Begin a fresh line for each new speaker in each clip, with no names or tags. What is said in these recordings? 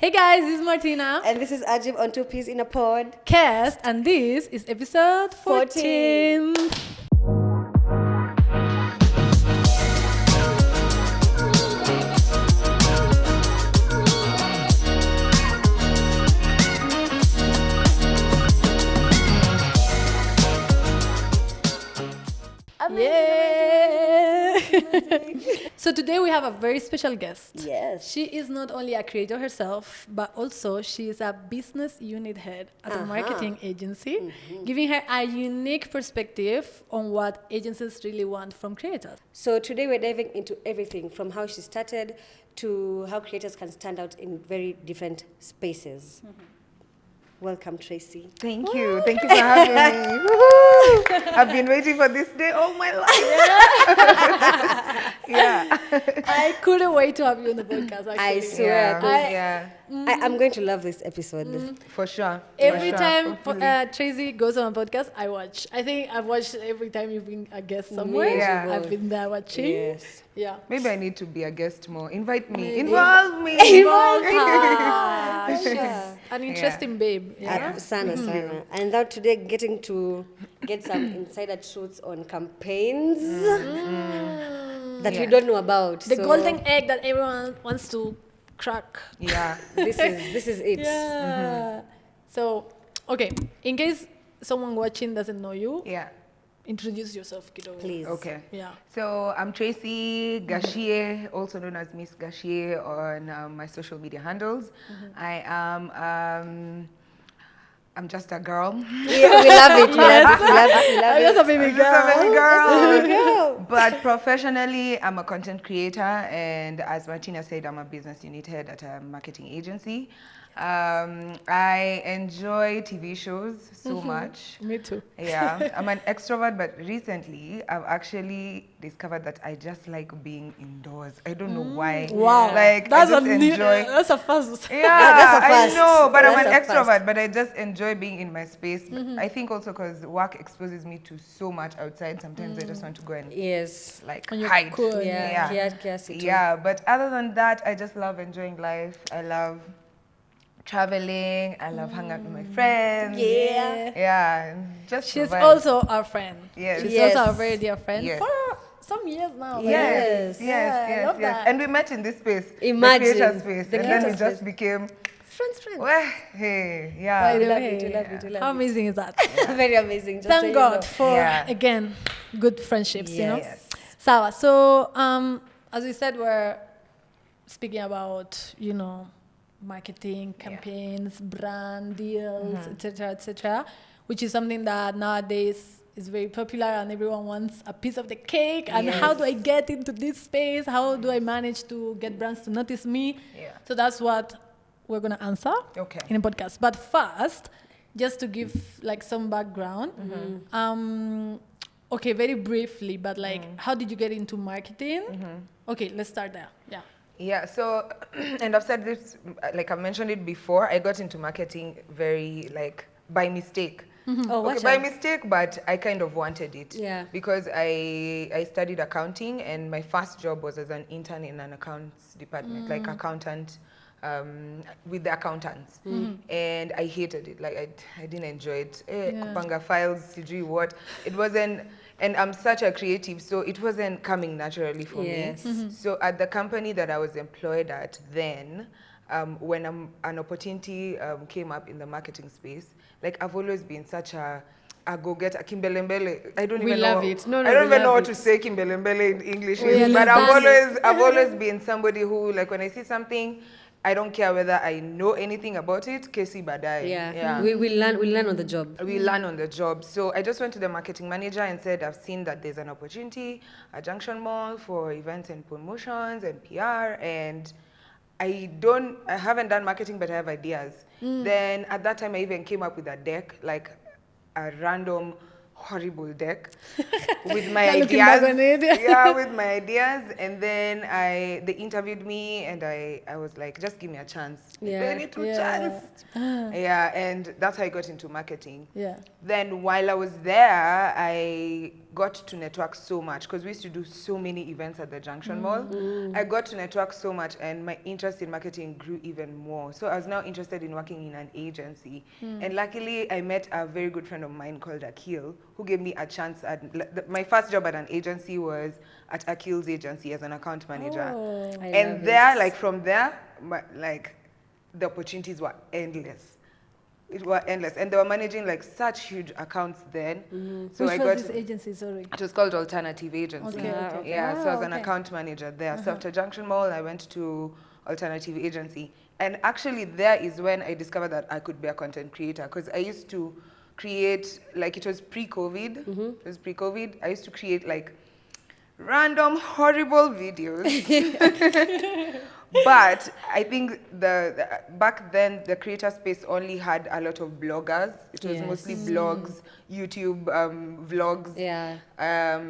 Hey guys, this is Martina.
And this is Ajib on Two Peas in a Pod.
Cast, and this is episode 14. Amazing. So today we have a very special guest.
Yes.
She is not only a creator herself, but also she is a business unit head at a marketing agency, giving her a unique perspective on what agencies really want from creators.
So today we're diving into everything from how she started to how creators can stand out in very different spaces. Welcome, Tracey.
Thank you. Thank you for having me. Woo-hoo! I've been waiting for this day all my life. Yeah.
I couldn't wait to have you on the podcast, actually.
I swear.
Yeah.
I'm going to love this episode.
For sure.
Every
For sure.
time
Hopefully.
Tracy goes on a podcast, I watch. I think I've watched every time you've been a guest somewhere.
Yeah.
I've been there watching.
Yes.
Yeah.
Maybe I need to be a guest more. Invite me.
Maybe.
Involve me.
Involve her. She's an interesting babe. Yeah.
Sana. And now today getting to get some insider truths on campaigns that we don't know about.
The
So
golden egg that everyone wants to crack.
Yeah.
this is it.
Yeah. So, okay. In case someone watching doesn't know you,
Yeah.
introduce yourself, kiddo.
Please.
Okay.
Yeah.
So I'm Tracey Gachie, also known as Miss Gachie on my social media handles. I am I'm just a girl.
Yeah, we love it. We love it. We love it. We love
I'm
it.
just a baby
Just a baby
girl.
girl. But professionally, I'm a content creator, and as Martina said, I'm a business unit head at a marketing agency. I enjoy TV shows so much.
Me too.
Yeah, I'm an extrovert, but recently I've actually discovered that I just like being indoors. I don't know why.
Wow.
Like
That's
I just
a new,
enjoy.
that's a first.
Yeah,
that's a first.
I know, but I'm
That's
an
a first.
extrovert, but I just enjoy being in my space. I think also because work exposes me to so much outside. Sometimes I just want to go and
Yes.
like
And you're
hide.
cool.
Yeah.
Yeah.
Kiasi too.
Yeah, but other than that, I just love enjoying life. I love traveling. I love hanging out with my friends.
Yeah.
Yeah, and just
She's
survive.
also our friend.
Yes.
She's
Yes.
also a very dear friend
Yes.
for some years now.
Yes.
I love that.
And we met in this space,
Imagine.
the creator space,
The
and then we
creator
just
space.
became,
Friends.
well, hey,
By
yeah.
the
love
way,
it, we love it, we love
How
it.
amazing is that?
Very amazing. Just so
Thank
you
God
know.
for,
Yeah.
again, good friendships, you know?
Yes.
Sawa. So, as we said, we're speaking about, marketing, campaigns, brand deals, etc., which is something that nowadays is very popular and everyone wants a piece of the cake. And how do I get into this space? How do I manage to get brands to notice me?
Yeah.
So that's what we're going to answer
Okay.
in a podcast. But first, just to give like some background, okay, very briefly, but like, how did you get into marketing? Okay, let's start there. Yeah.
Yeah, so, and I've said this, like I mentioned it before, I got into marketing very, like, by mistake.
Oh, watch
By
out.
mistake, but I kind of wanted it.
Yeah.
Because I studied accounting, and my first job was as an intern in an accounts department, like accountant, with the accountants. And I hated it. Like, I didn't enjoy it. Kupanga files, sijui what. It wasn't, and I'm such a creative, so it wasn't coming naturally for
Yes.
me. So at the company that I was employed at then, when an opportunity came up in the marketing space, like I've always been such a go-getter, kimbelembele. I don't
We
even
love
know.
it. No,
I don't
we
even know
love
what to
it.
say kimbelembele in English,
We
is, but
understand
I've always been somebody who, like, when I see something, I don't care whether I know anything about it. Kesi badai.
Yeah. We learn on the job.
We learn on the job. So I just went to the marketing manager and said, I've seen that there's an opportunity at Junction Mall for events and promotions and PR, and I haven't done marketing, but I have ideas. Then at that time, I even came up with a deck, like a random horrible deck with my
Now looking back on
ideas.
it.
Yeah, with my ideas. And then they interviewed me, and I was like, just give me a chance.
Yeah.
Give me two
Yeah.
chance. Yeah, and that's how I got into marketing.
Yeah.
Then while I was there, I got to network so much because we used to do so many events at the Junction Mall. I got to network so much, and my interest in marketing grew even more. So I was now interested in working in an agency. And luckily, I met a very good friend of mine called Akil, who gave me a chance at my first job at an agency was at Akil's agency as an account manager.
Oh.
I
And
love
there,
it.
like from there, like the opportunities were endless. It were endless, and they were managing like such huge accounts then. So
Which
I
was
got
this agency? Sorry.
it was called Alternative Agency.
Okay, okay.
Yeah, so I was
Wow,
an
okay.
account manager there. So after Junction Mall, I went to Alternative Agency, and actually there is when I discovered that I could be a content creator because I used to create like it was pre-COVID. It was pre-COVID. I used to create like random horrible videos. But I think back then the creator space only had a lot of bloggers. It was
Yes.
mostly blogs, YouTube vlogs.
Yeah.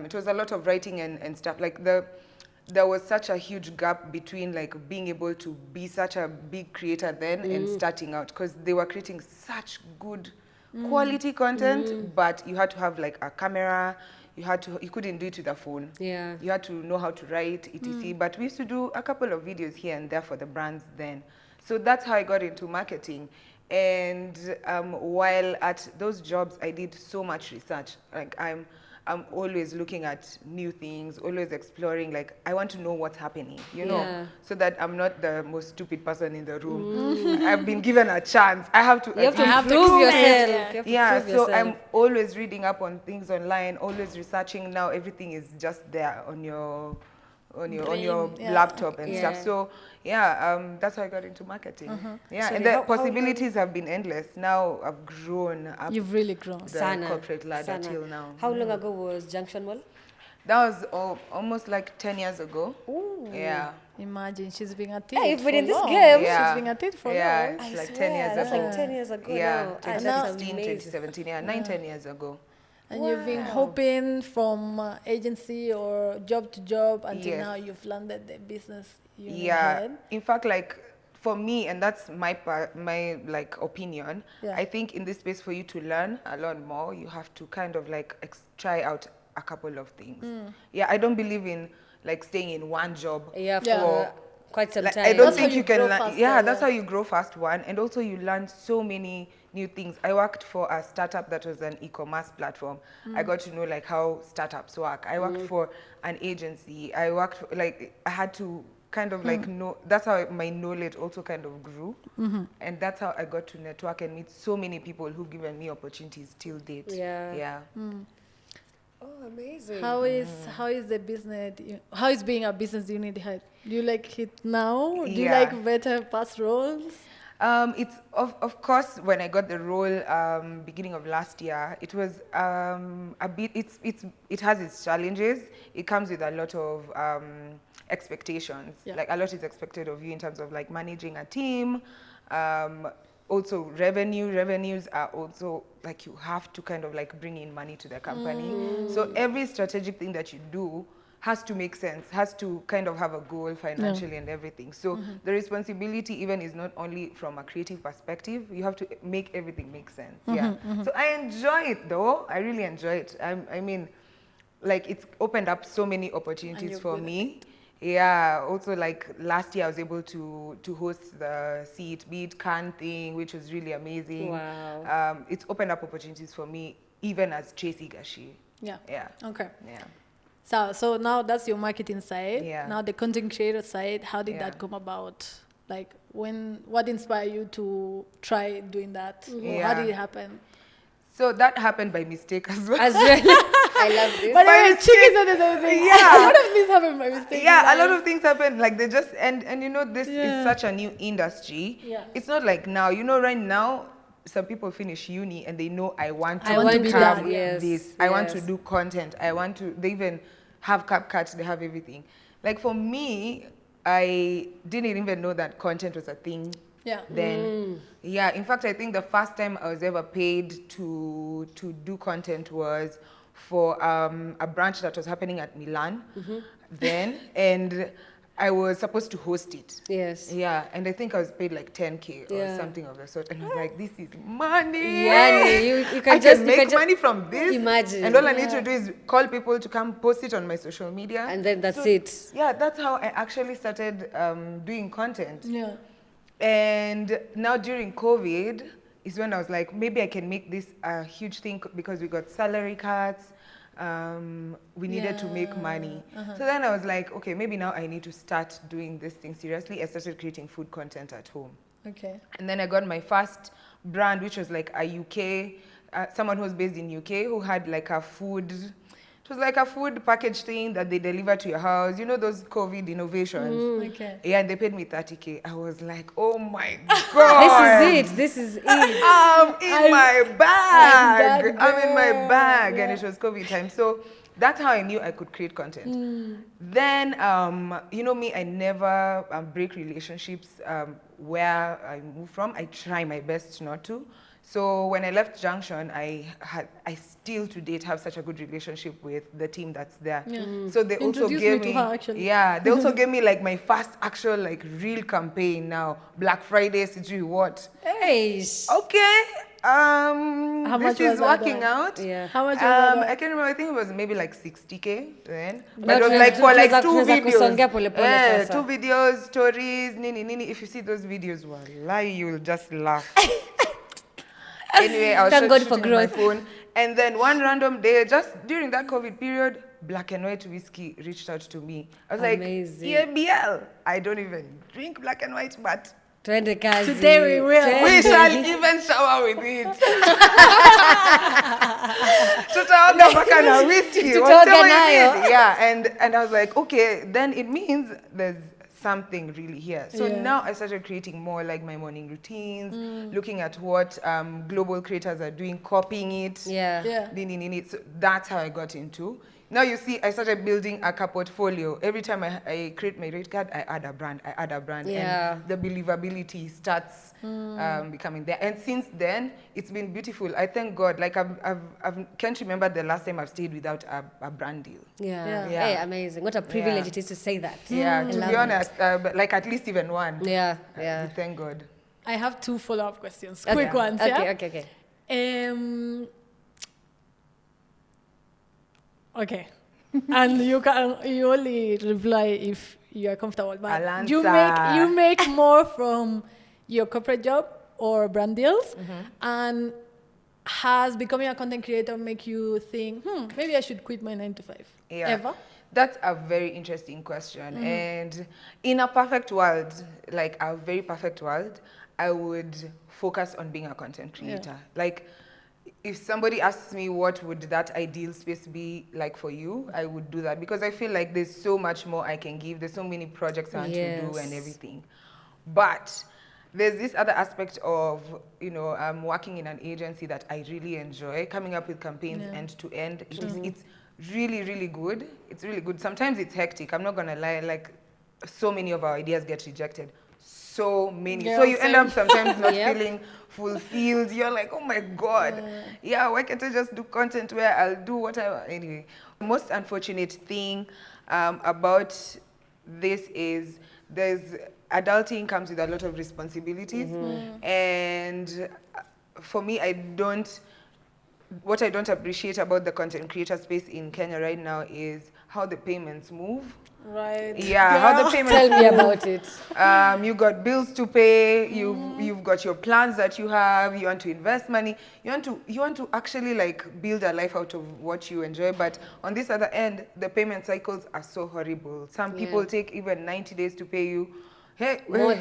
It was a lot of writing and stuff. Like there was such a huge gap between like being able to be such a big creator then and starting out because they were creating such good quality content, but you had to have like a camera. You couldn't do it with a phone.
Yeah.
You had to know how to write, etc. But we used to do a couple of videos here and there for the brands then. So that's how I got into marketing. And while at those jobs, I did so much research. Like I'm always looking at new things, always exploring. Like I want to know what's happening, you know,
Yeah.
so that I'm not the most stupid person in the room. I've been given a chance. I have to.
You have to
have to
prove
prove it.
yourself. You have to
Yeah,
prove
so
yourself.
I'm always reading up on things online, always researching. Now everything is just there on your
Brain, yeah.
laptop and
Yeah.
stuff. So yeah, that's how I got into marketing. Yeah,
So
and
how-
the
how
possibilities have been endless. Now I've grown up
You've really grown.
the
Sana,
corporate ladder
Sana.
till now.
How long ago was Junction Mall?
That was almost like 10 years ago.
Ooh.
Yeah.
Imagine she's been at it.
Hey, you've been
for
in this
long.
game.
Yeah.
She's been at it for
Yeah,
long.
it's
I
like 10
swear,
years
that's
ago.
like 10 years ago
Yeah,
now. Ah, that's
2016,
amazing.
2017, yeah, 10 years ago.
And you've been hopping from agency or job to job until
Yes.
now you've landed the business unit
Yeah,
head.
in fact, like for me, and that's my like opinion.
Yeah.
I think in this space for you to learn a lot more, you have to kind of like try out a couple of things. Yeah, I don't believe in like staying in one job.
Yeah, for
Yeah.
quite some
Like,
time.
I don't
That's how
think
you
you can
grow
learn.
faster,
Yeah, that's
yeah.
how you grow fast. One, and also you learn so many new things. I worked for a startup that was an e-commerce platform. I got to know like how startups work. I worked for an agency. I worked like I had to kind of like know. That's how my knowledge also kind of grew, and that's how I got to network and meet so many people who've given me opportunities till date.
Yeah.
Yeah.
Oh, amazing.
How is the business? How is being a business unit head? Do you like it now? Do you
Yeah.
like better past roles?
It's of course when I got the role beginning of last year, it was a bit. It has its challenges. It comes with a lot of expectations.
Yeah.
Like a lot is expected of you in terms of like managing a team. Also revenues are also like you have to kind of like bring in money to the company. So every strategic thing that you do has to make sense, has to kind of have a goal financially and everything. So the responsibility even is not only from a creative perspective, you have to make everything make sense. Yeah. So I enjoy it though. I really enjoy it. I mean, like it's opened up so many opportunities
you're
for
good at
me. Yeah, also like last year I was able to host the See It, Be It Can thing, which was really amazing.
Wow.
It's opened up opportunities for me even as Tracey Gachie.
Yeah.
Yeah.
Okay.
Yeah.
So now that's your marketing side.
Yeah.
Now the content creator side. How did
Yeah.
that come about? Like what inspired you to try doing that? Or how
Yeah.
did it happen?
So that happened by mistake as well.
As well. I love this.
But
By
anyway,
mistake.
chickens are the same thing.
Yeah.
A lot of things happen by mistake.
Yeah, a lot of things happen. Like they just and you know this
Yeah.
is such a new industry.
Yeah.
It's not like now. You know, right now some people finish uni and they know I want to
I want to be
become
that,
yes,
this. I want to
yes.
do content. I want to. They even have CapCut. They have everything. Like for me, I didn't even know that content was a thing
Yeah.
Then, yeah, in fact, I think the first time I was ever paid to do content was for a branch that was happening at Milan then, and I was supposed to host it.
Yes.
Yeah, and I think I was paid like 10K or
Yeah.
something of the sort. And I was like, this is money.
Yani, you can
I
just
can make
you can
money from this.
imagine.
And all I need to do is call people to come post it on my social media.
And then that's it.
Yeah, that's how I actually started doing content.
Yeah.
And now during COVID is when I was like, maybe I can make this a huge thing because we got salary cuts. We needed to make money. So then I was like, okay, maybe now I need to start doing this thing seriously. I started creating food content at home.
Okay.
And then I got my first brand, which was like a UK, someone who was based in UK who had like a food, it was like a food package thing that they deliver to your house. You know those COVID innovations?
Okay.
Yeah, and they paid me 30K. I was like, oh my God.
This is it.
I'm in my bag.
that
I'm in my
girl.
bag.
Yeah.
And it was COVID time. So that's how I knew I could create content. Then, you know me, I never break relationships where I move from. I try my best not to. So when I left Junction, I still to date have such a good relationship with the team that's there.
Yeah.
So they also
Introduce
gave
me to her, actually.
yeah, they also gave me like my first actual like real campaign now. Black Friday, Sijui what.
Hey.
Okay.
How much
this
was
is
that
working
then?
out.
Yeah.
How much was that?
I can't remember. I think it was maybe like 60K then.
But
But it was like for like two
kusongea pole
videos.
pole
Yeah,
sasa.
2 videos, stories, nini. If you see those videos, wallahi, you'll just laugh. Anyway, I was
Thank God
shooting
for
on my
growth.
phone. And then one random day, just during that COVID period, Black and White Whiskey reached out to me. I was
Amazing.
like, EABL. I don't even drink Black and White, but
Twende kazi.
Today we will.
we shall even shower with it. Tutaoga mpaka na whiskey.
Tutaoga
whatever
nayo.
you need. Yeah, and I was like, okay, then it means there's something really here. So
Yeah.
now I started creating more like my morning routines, looking at what global creators are doing, copying it.
Yeah.
Yeah.
Nini. So that's how I got into. Now you see, I started building a portfolio. Every time I create my rate card, I add a brand.
Yeah.
And the believability starts becoming there. And since then, it's been beautiful. I thank God. Like I can't remember the last time I've stayed without a brand deal.
Yeah.
Yeah.
Hey, amazing. What a privilege
Yeah.
it is to say that.
Yeah,
I
to
love
be
it.
honest, but like at least even one.
Yeah.
We
Yeah.
thank God.
I have 2 follow-up questions.
Okay.
Quick ones, yeah?
Okay.
Okay. And you only reply if you are comfortable. But
I'll
you
answer.
make more from your corporate job or brand deals, and has becoming a content creator make you think, maybe I should quit my 9 to 5?
Yeah.
Ever?
That's a very interesting question. And in a perfect world, like a very perfect world, I would focus on being a content creator. Like, if somebody asks me what would that ideal space be like for you, I would do that because I feel like there's so much more I can give. There's so many projects I want to do and everything. But there's this other aspect of, working in an agency that I really enjoy, coming up with campaigns end to end. It's really, really good. It's really good. Sometimes it's hectic. I'm not going to lie. Like, so many of our ideas get rejected. So many.
Yeah,
so you end up sometimes not
Yep.
feeling fulfilled. You're like, oh my God. Yeah, why can't I just do content where I'll do whatever? Anyway, the most unfortunate thing about this is adulting comes with a lot of responsibilities. And for me, what I don't appreciate about the content creator space in Kenya right now is how the payments move.
Right.
Yeah, how the payments
Tell me about it.
you got bills to pay, you've got your plans that you have, you want to invest money, you want to actually like build a life out of what you enjoy, but on this other end, the payment cycles are so horrible. Some people take even 90 days to pay you. Hey, more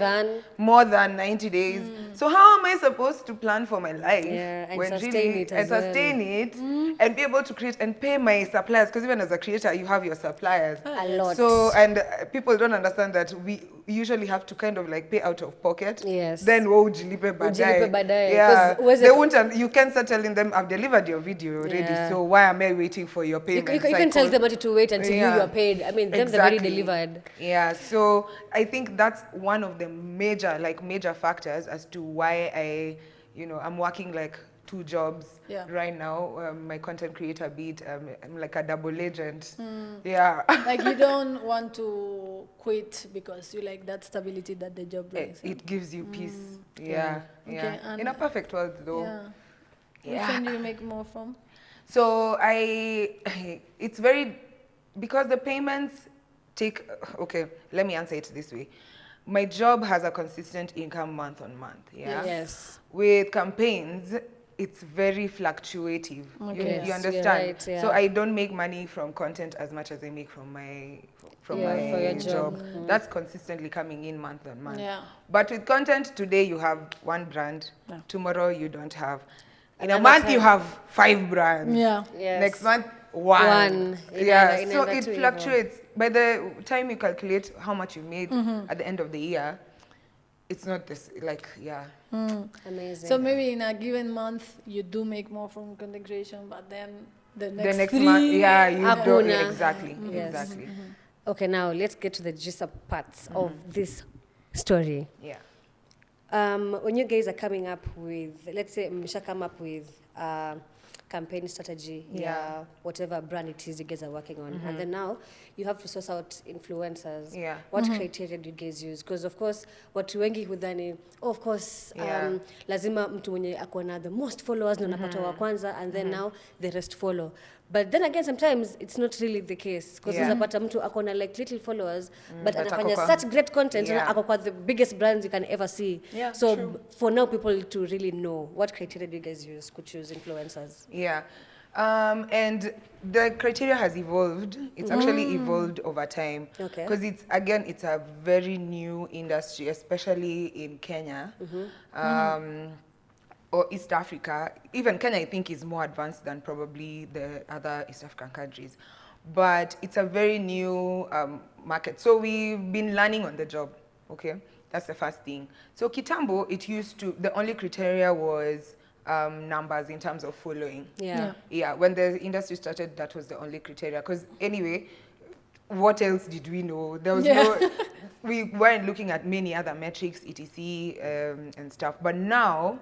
than 90 days. So how am I supposed to plan for my life
and
when
sustain it as
and sustain it and be able to create and pay my suppliers? Because even as a creator, you have your suppliers.
A lot.
So and people don't understand that we usually have to kind of like pay out of pocket.
Yes.
Then ujilipe baadaye.
Yeah.
They won't. You can start telling them, I've delivered your video already.
Yeah.
So why am I waiting for your payment?
You can tell them to wait until you are paid. I mean, them they've already
Exactly.
delivered.
Yeah, so I think that's one of the major factors as to why I'm working like 2 jobs right now. My content creator beat, I'm like a double agent. Yeah.
Like you don't want to quit because you like that stability that the job brings.
It gives you peace. Yeah.
Okay, and
in a perfect world, though.
Which one do you make more from?
So it's very, because the payments take, okay, let me answer it this way. My job has a consistent income month on month,
Yes.
With campaigns, it's very fluctuative.
Okay.
You
Yes,
understand?
you're right, yeah.
So I don't make money from content as much as I make from my
for your job.
That's consistently coming in month on month.
Yeah.
But with content, today you have one brand, tomorrow you don't have. In a
Another
month
time.
you have 5 brands.
Yeah.
Yes.
Next month, one.
In
So
another
it
2
fluctuates. By the time you calculate how much you made at the end of the year, it's not this,
Amazing.
So maybe in a given month you do make more from content creation, but then the next,
month, you
Hakuna.
don't. Exactly.
Yes.
Exactly.
Okay, now let's get to the juicy parts of this story.
Yeah.
When you guys are coming up with, let's say, Misha come up with campaign strategy, whatever brand it is you guys are working on, and then now you have to source out influencers.
Yeah.
What criteria do you guys use? Because of course, watu wengi hudhani, of course, lazima mtu mwenye akona the most followers na unapata wa kwanza, and then now the rest follow. But then again, sometimes it's not really the case. Because unapata mtu akona like little followers, but anafanya such great content, na ako kwa the biggest brands you can ever see.
Yeah,
so
true.
for now, people to really know, what criteria do you guys use to choose influencers?
Yeah. And the criteria has evolved. It's actually evolved over time.
Okay.
Because it's a very new industry, especially in Kenya. Or East Africa. Even Kenya, I think, is more advanced than probably the other East African countries. But it's a very new market. So we've been learning on the job, okay? That's the first thing. So Kitambo, the only criteria was numbers in terms of following. Yeah, when the industry started, that was the only criteria. Because anyway, what else did we know? There was we weren't looking at many other metrics, etc. And stuff. But now,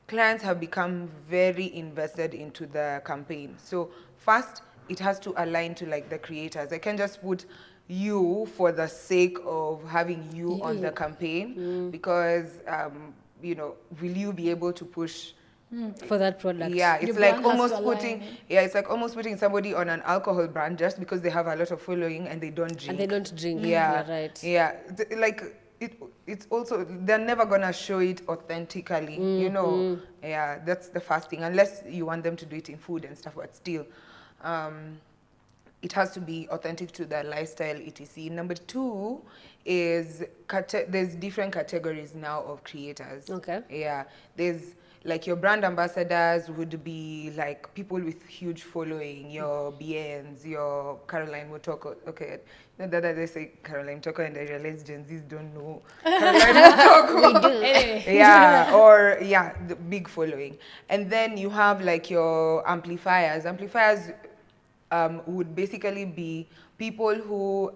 clients have become very invested into the campaign. So first, it has to align to like the creators. I can't just put you for the sake of having you on the campaign because, will you be able to push
for that product?
Yeah, it's
Your
like
brand has
almost
to
putting
align.
it's like almost putting somebody on an alcohol brand just because they have a lot of following and they don't drink.
And they don't drink.
Yeah,
You're right.
Yeah, it's also, they're never gonna show it authentically. Yeah, that's the first thing. Unless you want them to do it in food and stuff, but still, it has to be authentic to their lifestyle, etc. Number 2 is there's different categories now of creators.
Okay.
Yeah, there's like your brand ambassadors would be like people with huge following, your BNs, your Caroline Mutoko. Okay, not that they say Caroline Mutoko and I realize Gen Zs don't know Caroline Mutoko. Yeah, the big following. And then you have like your amplifiers. Amplifiers would basically be people who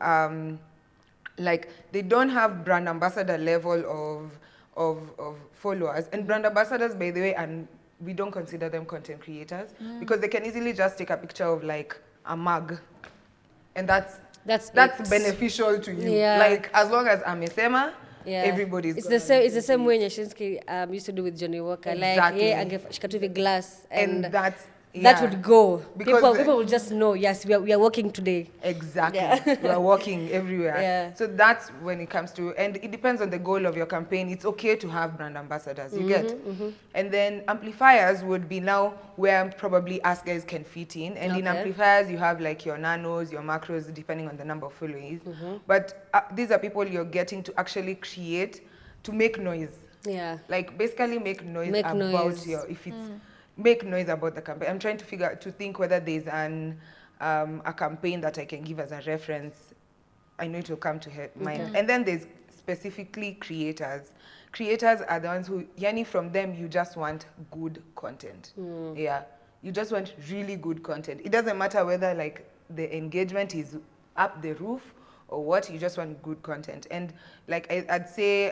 like they don't have brand ambassador level of followers. And brand ambassadors, by the way, and we don't consider them content creators because they can easily just take a picture of like a mug, and that's beneficial to you.
Yeah.
Like as long as amesema, everybody's.
It's the same way Nyashinsky used to do with Johnny Walker.
Exactly.
Like angeshika tu hivi glass
And that's
that would go.
Because
people will just know, yes, we are working today.
Exactly. We are working everywhere.
Yeah.
So that's when it comes to, and it depends on the goal of your campaign. It's okay to have brand ambassadors, you get? And then amplifiers would be now where probably us guys can fit in. And in amplifiers, you have like your nanos, your macros, depending on the number of followers. But these are people you're getting to actually create to make noise.
Yeah.
Like basically make noise about
noise.
if it's, make noise about the campaign. I'm trying to think whether there's a campaign that I can give as a reference. I know it will come to mind. And then there's specifically creators. Creators are the ones who, yani from them, you just want good content. Yeah, you just want really good content. It doesn't matter whether like the engagement is up the roof or what, you just want good content. And like I'd say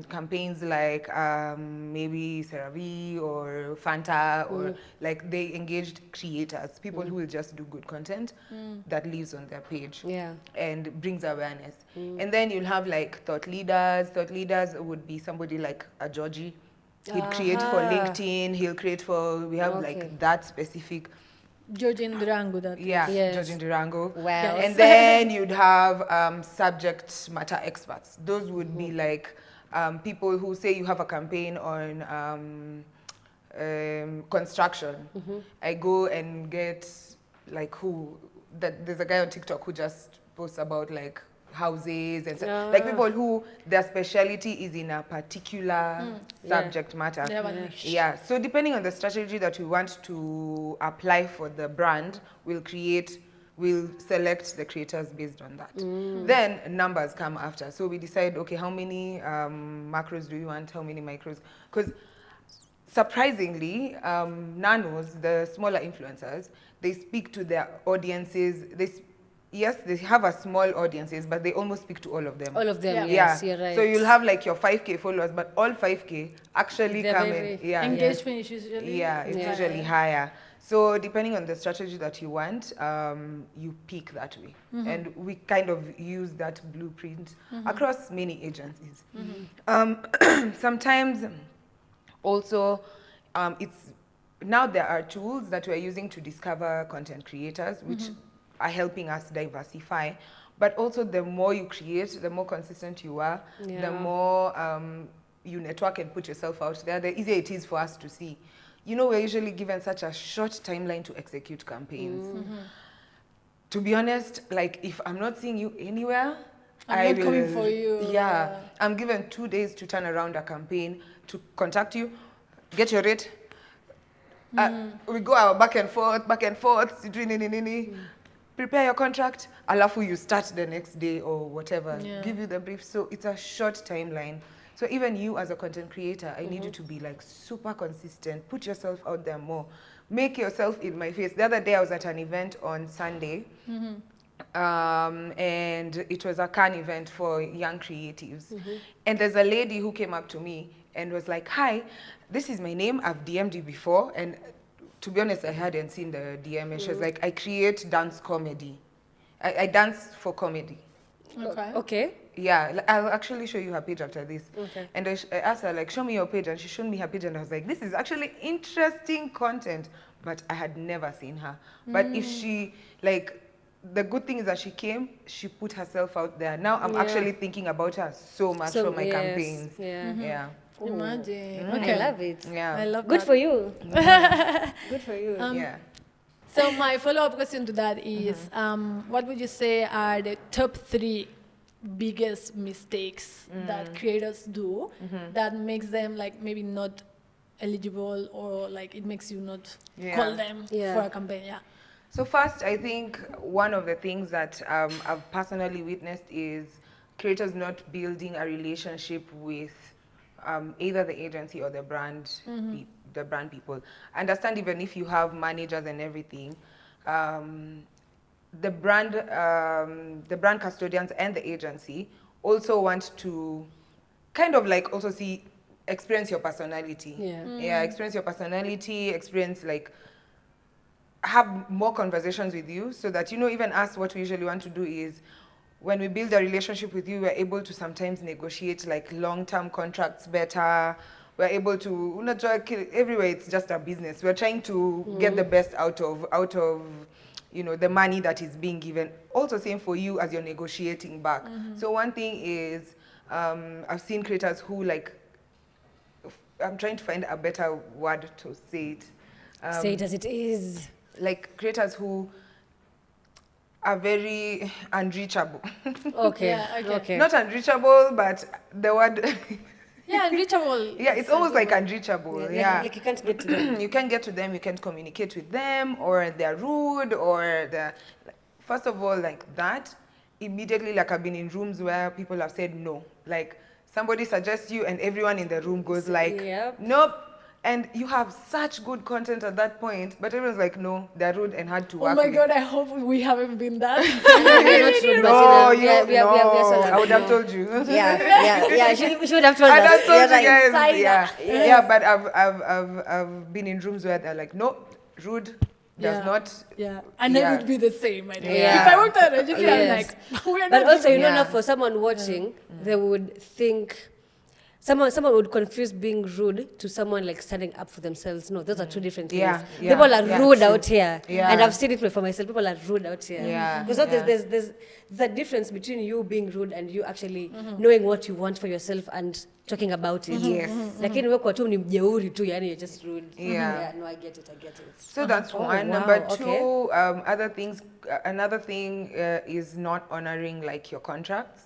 campaigns like maybe CeraVe or Fanta, or like they engaged creators, people who will just do good content that lives on their page and brings awareness. And then you'll have like thought leaders. Thought leaders would be somebody like a Georgie. He'll create for LinkedIn, he'll create for, we have like that specific.
Georgian Durango, that
Georgian Durango.
Wow.
And then you'd have subject matter experts. Those would be like people who say you have a campaign on construction. I go and get like there's a guy on TikTok who just posts about like houses and stuff. Like people who their specialty is in a particular subject matter. So depending on the strategy that we want to apply for the brand, we'll select the creators based on that. Then numbers come after. So we decide, okay, how many macros do you want, how many micros? Because surprisingly, nanos, the smaller influencers, they speak to their audiences. Yes, they have a small audiences, but they almost speak to all of them.
All of them, yes, you're right.
So you'll have like your 5K followers, but all 5K actually come in.
Engagement is usually
it's usually higher. So depending on the strategy that you want, you pick that way. And we kind of use that blueprint across many agencies. Sometimes also, now there are tools that we're using to discover content creators, which are helping us diversify. But also the more you create, the more consistent you are, the more you network and put yourself out there, the easier it is for us to see. You know, we're usually given such a short timeline to execute campaigns. To be honest, like if I'm not seeing you anywhere,
I'm not coming for you.
I'm given 2 days to turn around a campaign, to contact you, get your rate. We go our back and forth, prepare your contract, alafu you start the next day or whatever, give you the brief. So it's a short timeline. So even you as a content creator, I need you to be like super consistent, put yourself out there more, make yourself in my face. The other day I was at an event on Sunday, and it was a Cannes event for young creatives. And there's a lady who came up to me and was like, hi, this is my name, I've DM'd you before. And to be honest, I hadn't seen the DM, and she was like, I create dance comedy. I dance for comedy.
Okay.
Yeah, I'll actually show you her page after this. And I asked her, like, show me your page, and she showed me her page, and I was like, this is actually interesting content, but I had never seen her. But if she, like, the good thing is that she came, she put herself out there. Now I'm actually thinking about her so much for my campaigns.
Imagine.
I love it.
I love
Good
that.
for you. Good for you.
So my follow-up question to that is, what would you say are the top 3 biggest mistakes that creators do that makes them like maybe not eligible, or like it makes you not call them for a campaign?
So first, I think one of the things that I've personally witnessed is creators not building a relationship with either the agency or the brand, the brand people. I understand even if you have managers and everything, the brand custodians and the agency also want to kind of like also experience your personality. Experience your personality, like have more conversations with you, so that, you know, even us, what we usually want to do is when we build a relationship with you, we're able to sometimes negotiate like long-term contracts better. We're able to, not everywhere it's just a business. We're trying to get the best out of you know, the money that is being given. Also same for you as you're negotiating back. So one thing is, I've seen creators who like, I'm trying to find a better word to say it.
Say it as it is.
Like creators who are very unreachable.
Okay.
Not unreachable, but the word...
Unreachable.
It's almost like unreachable.
Like you can't get to them.
You can't get to them, you can't communicate with them, or they're rude, or they're... First of all, like that, immediately, like I've been in rooms where people have said no. Like somebody suggests you and everyone in the room goes like, nope, And you have such good content at that point, but everyone's like, no, they're rude and hard to
Oh
work
my
with.
God, I hope we haven't been that.
We're not rude, but
No,
we are sort of,
I would have
no.
told you.
Yeah. She should have told
I'd
us.
have told you
Right.
guys. Yeah,
Yes.
yeah. But I've been in rooms where they're like, no, rude does not.
Yeah, and I
Yeah.
would be the same. I think.
Yeah.
If I worked at a GP, I'm
Yes.
like, we're
But
not.
also, you know,
Yeah.
now for someone watching, they would think someone would confuse being rude to someone like standing up for themselves. No, those are two different things.
Yeah, yeah,
People are
yeah,
rude
true.
out here,
Yeah.
and I've seen it for myself. People are rude out here.
Yeah,
Because
yeah.
there's the difference between you being rude and you actually knowing what you want for yourself and talking about it.
Yes.
Lakini wewe kwa tu ni mjeuri tu, yani you're just rude.
Yeah.
No, I get it.
So that's
Oh,
one.
wow,
Number two,
okay.
other things. Another thing is not honoring like your contracts.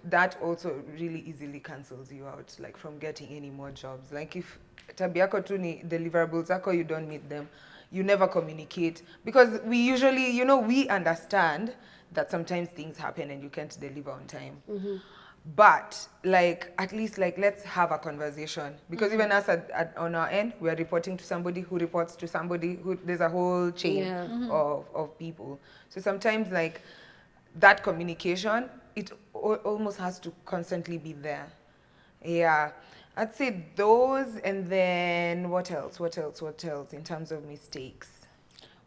That also really easily cancels you out, like from getting any more jobs. Like if tabiako tu ni deliverables zako, you don't meet them, you never communicate, because we usually, you know, we understand that sometimes things happen and you can't deliver on time. But like at least like let's have a conversation, because even us on our end, we are reporting to somebody who reports to somebody who, there's a whole chain of people. So sometimes like that communication, it almost has to constantly be there. Yeah, I'd say those. And then what else in terms of mistakes?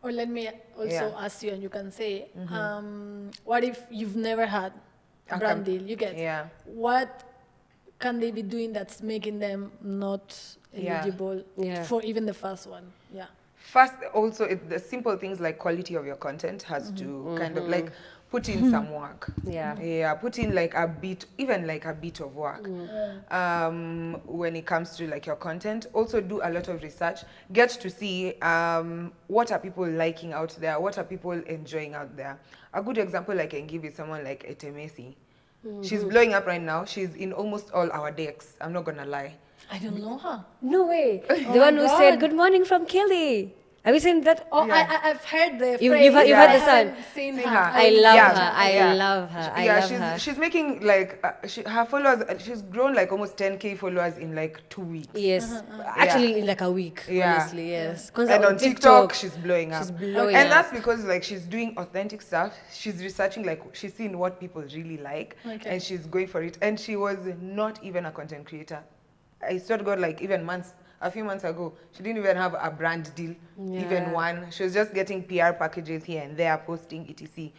Or let me also ask you, and you can say, what if you've never had a brand deal? You get,
Yeah.
what can they be doing that's making them not eligible for even the first one? Yeah.
First, also, the simple things like quality of your content has to kind of like put in some work. Yeah, put in like a bit, even like a bit of work. When it comes to like your content, also do a lot of research. Get to see what are people liking out there, what are people enjoying out there. A good example I can give is someone like Etemesi. She's blowing up right now. She's in almost all our decks. I'm not gonna lie.
I don't know her.
No way. The
my
one who
God.
said good morning from Kelly. Have you seen that?
Oh, I've heard the
You've
phrase.
heard the
I
song?
haven't seen
Seen
her.
her.
I love
Yeah.
her. I
Yeah.
love her. I
Yeah,
love her.
she's making like her followers. She's grown like almost 10K followers in like 2 weeks.
Yes. Actually, in like a week.
Yeah.
Honestly, yes.
And on TikTok, she's blowing up.
She's blowing
and
up.
that's because like she's doing authentic stuff. She's researching, like she's seeing what people really like, and she's going for it. And she was not even a content creator. I swear to God, like even a few months ago, she didn't even have a brand deal, even one. She was just getting PR packages here and there, posting etc.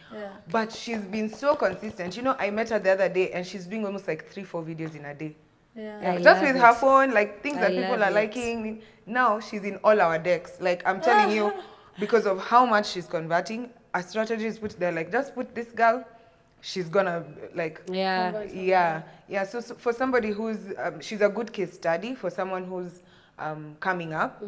But she's been so consistent. You know, I met her the other day and she's doing almost like 3-4 videos in a day.
I
Just
love
with
it.
her phone, like things that
I
people
love
are
it.
liking. Now she's in all our decks. Like I'm telling you, because of how much she's converting, a strategy is put there. Like just put this girl, she's gonna like yeah. So for somebody who's she's a good case study for someone who's coming up,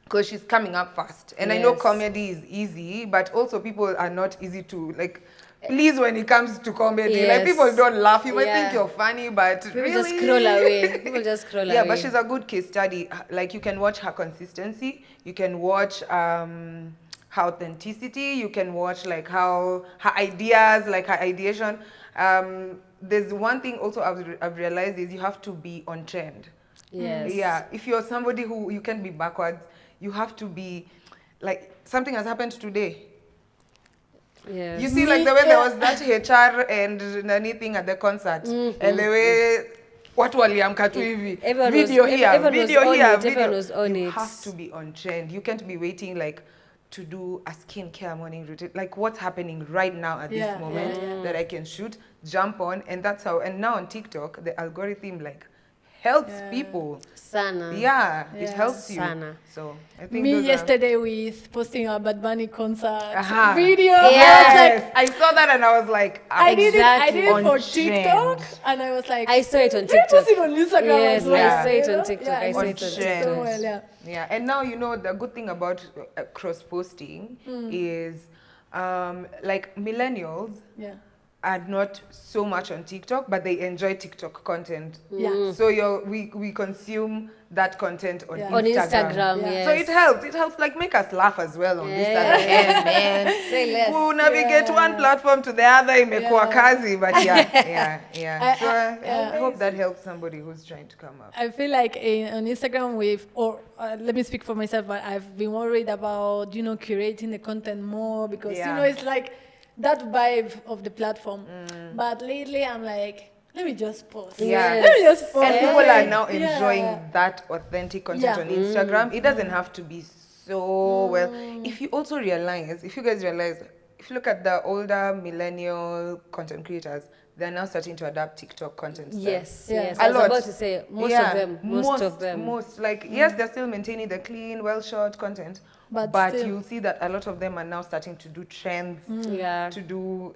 because she's coming up fast. And I know comedy is easy, but also people are not easy to like. Please, when it comes to comedy, like people don't laugh. You might think you're funny, but
People
really,
just scroll away. People just scroll away.
yeah, but she's a good case study. Like you can watch her consistency, you can watch her authenticity, you can watch like how her ideas, like her ideation. There's one thing also I've realized is you have to be on trend.
Yes.
Yeah, if you're somebody who you can be backwards, you have to be like something has happened today.
Yes.
You see, like the way there was that HR and anything at the concert, and the way watu waliamka tu hivi,
Everyone
video
was-
here,
everyone was
video
on
here,
it,
video.
everyone was on
You
it.
have to be on trend. You can't be waiting like to do a skincare morning routine. Like what's happening right now at this moment that I can shoot, jump on, and that's how. And now on TikTok, the algorithm like helps people.
Sana.
Yeah, it helps you.
Sana.
So I think
Me
those
yesterday with posting a Bad Bunny concert
Aha.
video.
Yes, I saw that and I was like,
I did
Exactly.
it for
On
TikTok,
trend.
and I was like,
I saw it on
"Let me
TikTok.
post it on Instagram
Yes,
as well."
I saw it
you
on
know?
TikTok.
Yeah,
I saw
it
it on
so
TikTok.
well, yeah.
Yeah, and now you know the good thing about cross posting is like millennials
Yeah.
are not so much on TikTok, but they enjoy TikTok content.
Yeah.
So we consume that content on
Yeah.
Instagram.
On Instagram,
Yeah.
yes.
So it helps like make us laugh as well on this
Yeah.
other end, man.
Say less.
Who navigate one platform to the other, imekuwa kazi, but yeah. So I hope that helps somebody who's trying to come up.
I feel like on Instagram let me speak for myself, but I've been worried about, curating the content more because, it's like that vibe of the platform. But lately I'm like, let me just post.
Yeah.
Let me just post.
And people are now enjoying
Yeah.
that authentic content
Yeah.
on Instagram. It doesn't have to be so well. If you guys realize, if you look at the older millennial content creators, they're now starting to adapt TikTok content style.
Yes.
Yeah.
I was about to say most of them.
Yes, they're still maintaining the clean, well shot content, but
still.
you'll see that a lot of them are now starting to do trends,
Yeah.
to do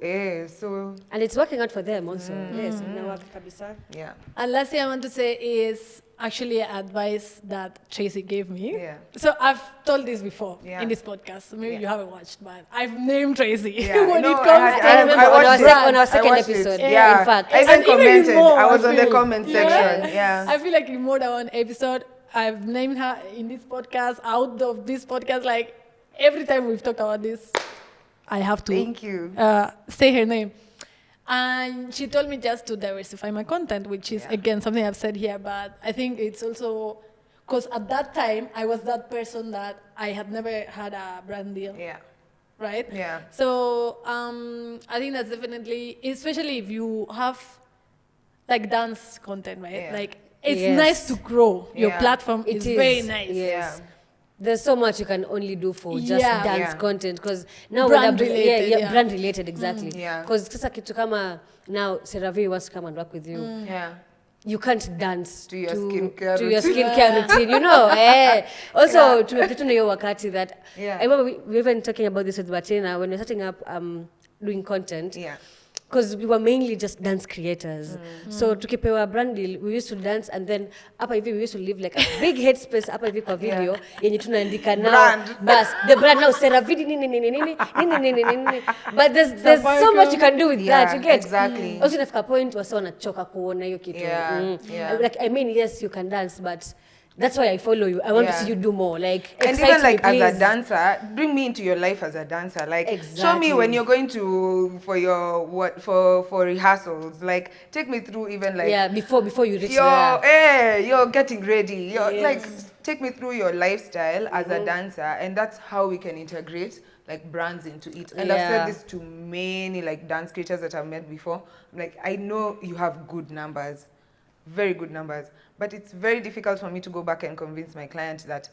so
And it's working out for them also. Yes, inawaka kabisa.
yeah.
And last thing I want to say is actually advice that Tracey gave me.
Yeah.
So I've told this before
Yeah.
in this podcast. So maybe
Yeah.
you haven't watched, but I've named Tracy
Yeah,
when
no,
it comes to
I remember on our second
watched it.
episode.
Yeah,
In fact.
I even
And even
commented.
more,
I was on the
feel.
comment section. Yeah.
I feel like in more than one episode, I've named her in this podcast, out of this podcast, like every time we've talked about this, I have to
Thank you.
say her name. And she told me just to diversify my content, which is, again, something I've said here, but I think it's also, because at that time, I was that person that I had never had a brand deal.
Yeah.
Right?
Yeah.
So I think that's definitely, especially if you have like dance content, right?
Yeah.
Like it's
Yes.
nice to grow. Your
Yeah.
platform
It
is
is.
very nice.
Yes.
Yeah.
There's so much you can only do for just
Yeah.
dance
Yeah.
content because now
Brand
when
related, yeah.
brand related exactly.
Yeah.
Because sasa kitu kama now Seravi wants to come and work with you.
Yeah.
You can't dance
To your skincare
to your
routine.
skincare routine, you know. Also, tumepita na hiyo wakati that
Yeah.
I remember we were even talking about this with Batina when we were setting up doing content.
Yeah.
Because we were mainly just dance creators. So tukipewa brand deal, we used to dance and then hapa hivi we used to leave like a big headspace hapa hivi kwa video yenye tunaandika now.
Brand.
Bas, the brand now Seravidi nini. But there's so much you can do with that, you get?
Exactly.
Also inafika point wase wanachoka kuona hiyo kitu.
Yeah, yeah.
Like I mean yes you can dance but that's why I follow you. I want to
Yeah.
see you do more. Like
And
excite
even like
me, please.
as a dancer, bring me into your life as a dancer. Like show me
Exactly.
when you're going to for rehearsals. Like take me through even like
Yeah, before you reach there.
you're getting ready. You're
Yes.
like take me through your lifestyle as a dancer, and that's how we can integrate like brands into it. And I've
Yeah.
said this to many like dance creators that I've met before. Like I know you have good numbers, very good numbers, but it's very difficult for me to go back and convince my client that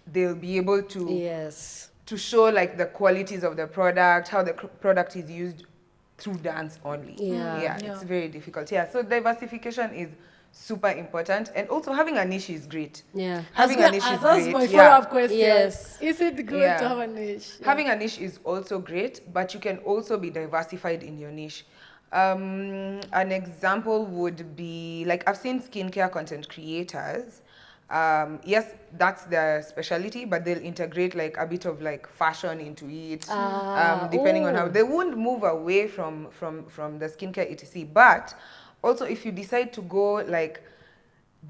they'll be able to
Yes.
to show like the qualities of the product, how the product is used through dance only.
Yeah.
It's very difficult. Yeah, so diversification is super important, and also having a niche is great.
Yeah.
Having a niche is
That's
great.
my
Yeah.
follow-up question.
Yes.
Is it good
Yeah.
to have a niche? Yeah.
Having a niche is also great, but you can also be diversified in your niche. An example would be like I've seen skincare content creators. Yes, that's their specialty, but they'll integrate like a bit of like fashion into it, depending on how they won't move away from the skincare etc. But also, if you decide to go like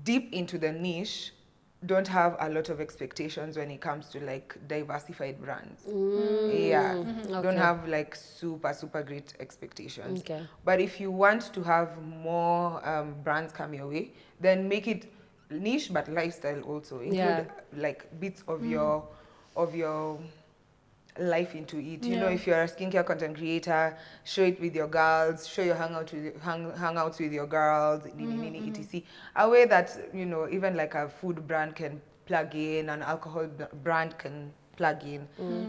deep into the niche, don't have a lot of expectations when it comes to like diversified brands. Yeah,
Okay.
don't have like super great expectations.
Okay.
But if you want to have more brands come your way, then make it niche but lifestyle also. Include like bits of your life into it. You know, if you're a skincare content creator, show it with your girls, show your hangouts with your girls, etc. A way that, you know, even like a food brand can plug in, an alcohol brand can plug in.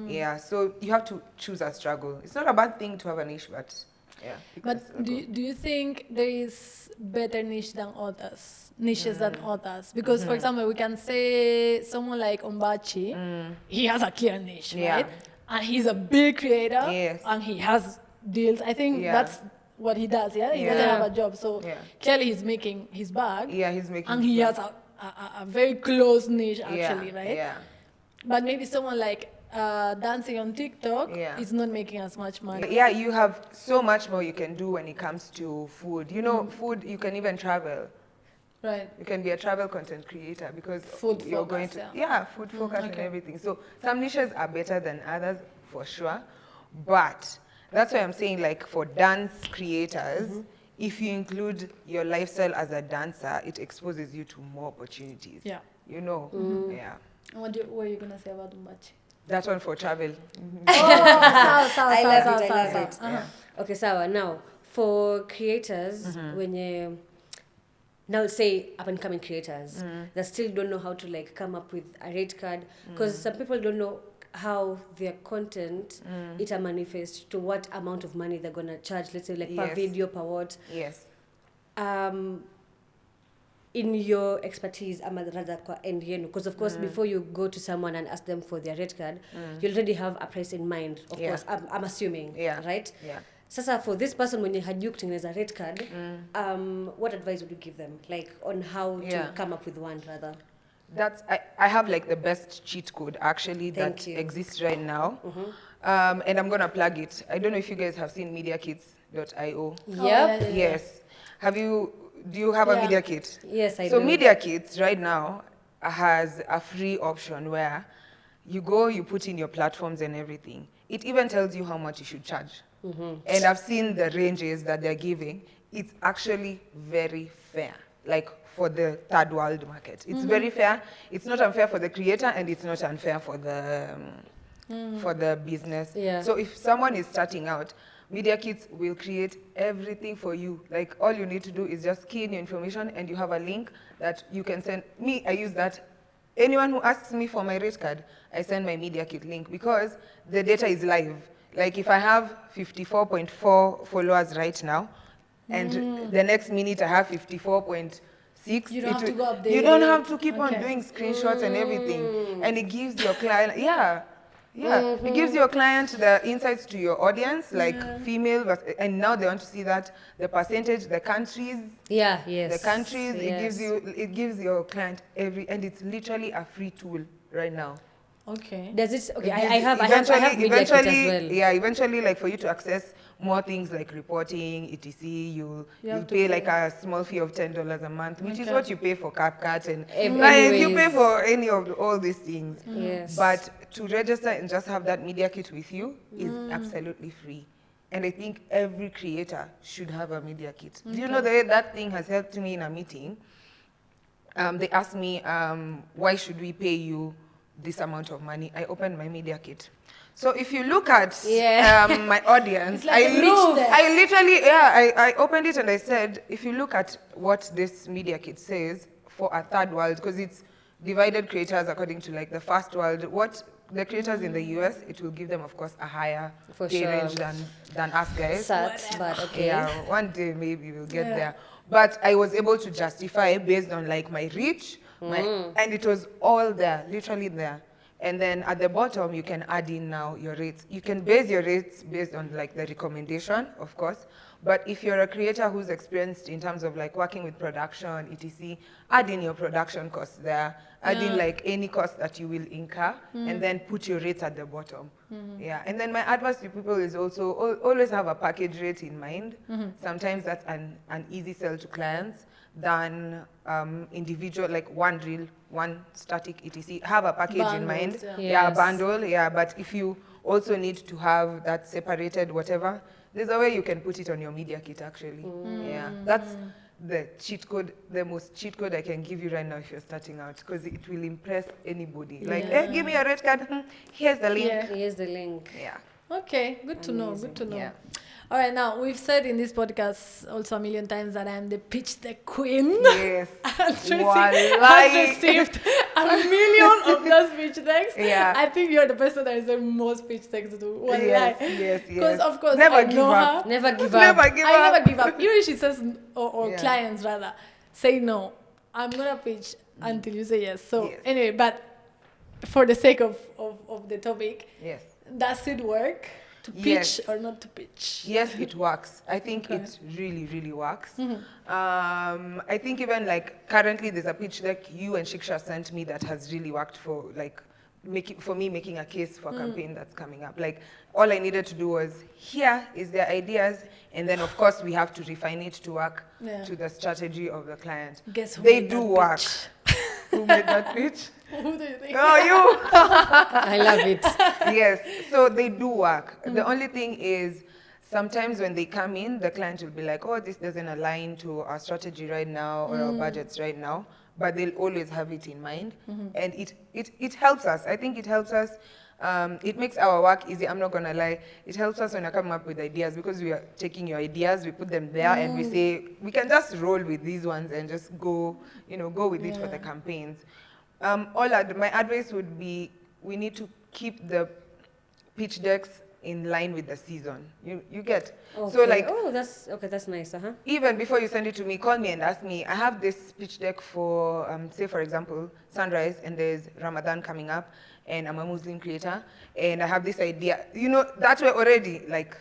Yeah, so you have to choose a struggle. It's not a bad thing to have a niche, but yeah.
But do you think there is better niches than others? Because, for example, we can say someone like Ombachi, he has a clear niche, right? And he's a big creator, and he has deals. I think that's what he does, yeah? He doesn't have a job, so clearly he's making his bag.
Yeah, he's making
and he has a very close niche, actually, right?
Yeah.
But maybe someone like dancing on TikTok
Yeah.
is not making as much money.
Yeah, you have so much more you can do when it comes to food. You know, food, you can even travel.
Right.
You can be a travel content creator because
Food
you're going
focus,
to,
yeah.
food focus and
Okay.
everything. So some niches are better than others for sure. But that's why I'm saying, like, for dance creators, if you include your lifestyle as a dancer, it exposes you to more opportunities.
Yeah.
You know? Yeah.
And what were you gonna say about Umbachi?
That one for travel.
I love it. I love it.
Yeah.
Okay, so now for creators, when you now say up and coming creators that still don't know how to like come up with a rate card, because some people don't know how their content it manifests to what amount of money they're gonna charge. Let's say like per
Yes.
video, per what.
Yes.
In your expertise, rather kwa end yenu, because of course before you go to someone and ask them for their rate card, you already have a price in mind. Of course, I'm assuming, right?
Yeah.
Sasa for this person when you had you kutengeneza rate card, what advice would you give them, like on how to come up with one rather?
That's I have like the best cheat code actually
Thank
that
you.
exists right now, and I'm gonna plug it. I don't know if you guys have seen MediaKits.io.
Yep.
Yes. Do you have a
Yeah.
Media Kit?
Yes, I
So
do.
Media Kits right now has a free option where you go, you put in your platforms and everything. It even tells you how much you should charge. And I've seen the ranges that they're giving. It's actually very fair, like for the third world market. It's very fair. It's not unfair for the creator and it's not unfair for the business.
Yeah.
So if someone is starting out, Media Kits will create everything for you. Like all you need to do is just key in your information and you have a link that you can send. Me, I use that. Anyone who asks me for my rate card, I send my Media Kit link because the data is live. Like if I have 54.4 followers right now, and the next minute I have 54.6,
You don't have to go update
you don't
it.
have to keep on
Okay.
doing screenshots and everything. And it gives your client, it gives your client the insights to your audience, like female, and now they want to see that the percentage, the countries,
Yeah, yes.
the countries,
yes.
it gives your client and it's literally a free tool right now.
Okay.
Does it? Okay,
It
I
gives-
have Media Kit as well.
Yeah, eventually, like for you to access more things like reporting, etc., you
have to
pay
pay.
like a small fee of $10 a month, which is
Okay.
what you pay for CapCut and
Anyways.
you pay for any of all these things.
Yes.
But to register and just have that Media Kit with you is absolutely free. And I think every creator should have a Media Kit. Do you know the way that thing has helped me in a meeting? They asked me, why should we pay you this amount of money? I opened my Media Kit. So if you look at my audience,
It's like a pitch deck.
I literally, I opened it and I said, if you look at what this Media Kit says for a third world, because it's divided creators according to like the first world, what the creators in the US, it will give them, of course, a higher
For
pay
sure.
range than us guys.
Sad, but okay.
Yeah, one day maybe we'll get there. But I was able to justify based on like my reach, and it was all there, literally there. And then at the bottom, you can add in now your rates. You can base your rates based on like the recommendation, of course. But if you're a creator who's experienced in terms of like working with production, etc., add in your production costs there. Add in like any cost that you will incur, and then put your rates at the bottom. Yeah, and then my advice to people is also always have a package rate in mind. Sometimes that's an easy sell to clients than individual, like one reel, one static, etc. Have a package in mind.
Bundles,
yeah.
A bundle, but if you also need to have that separated, whatever, there's a way you can put it on your Media Kit actually. Yeah, that's the cheat code, the most cheat code I can give you right now if you're starting out, because it will impress anybody. Like, hey, give me your red card, here's the link.
Yeah.
Here's the link.
Yeah.
Okay, good to know. Good to know.
Yeah.
All right, now we've said in this podcast also a million times that I'm the pitch deck queen.
Yes.
And Tracey
Wallahi.
has received a million of those pitch decks.
Yeah.
I think you're the person that is the most pitch decks to. Wallahi.
Yes.
Because of course
Never
I
give
know
up.
her.
Never give up.
Never give
I
up.
never give up. Even if she says, or
Yeah.
clients rather, say no. I'm gonna pitch until you say yes. So
Yes.
anyway, but for the sake of the topic,
Yes.
does it work to pitch
Yes.
or not to pitch?
Yes, it works. I think
Okay.
it really, really works. I think even like currently there's a pitch deck you and Shiksha sent me that has really worked for like making a case for a campaign that's coming up. Like, all I needed to do was, here is their ideas, and then of course we have to refine it to work to the strategy of the client.
Guess who
They
made
do
that
work.
pitch?
Who made that pitch?
Who do you think?
Oh, you!
I love it.
Yes, so they do work. The only thing is, sometimes when they come in, the client will be like, oh, this doesn't align to our strategy right now or our budgets right now, but they'll always have it in mind. And it helps us. I think it helps us. It makes our work easy. I'm not going to lie. It helps us when I come up with ideas, because we are taking your ideas, we put them there, and we say, we can just roll with these ones and just go with it for the campaigns. My advice would be, we need to keep the pitch decks in line with the season. You get?
Okay.
So like,
that's nice.
even before you send it to me, call me and ask me, I have this pitch deck for, say for example, Sunrise, and there's Ramadan coming up, and I'm a Muslim creator, and I have this idea. That way already, like,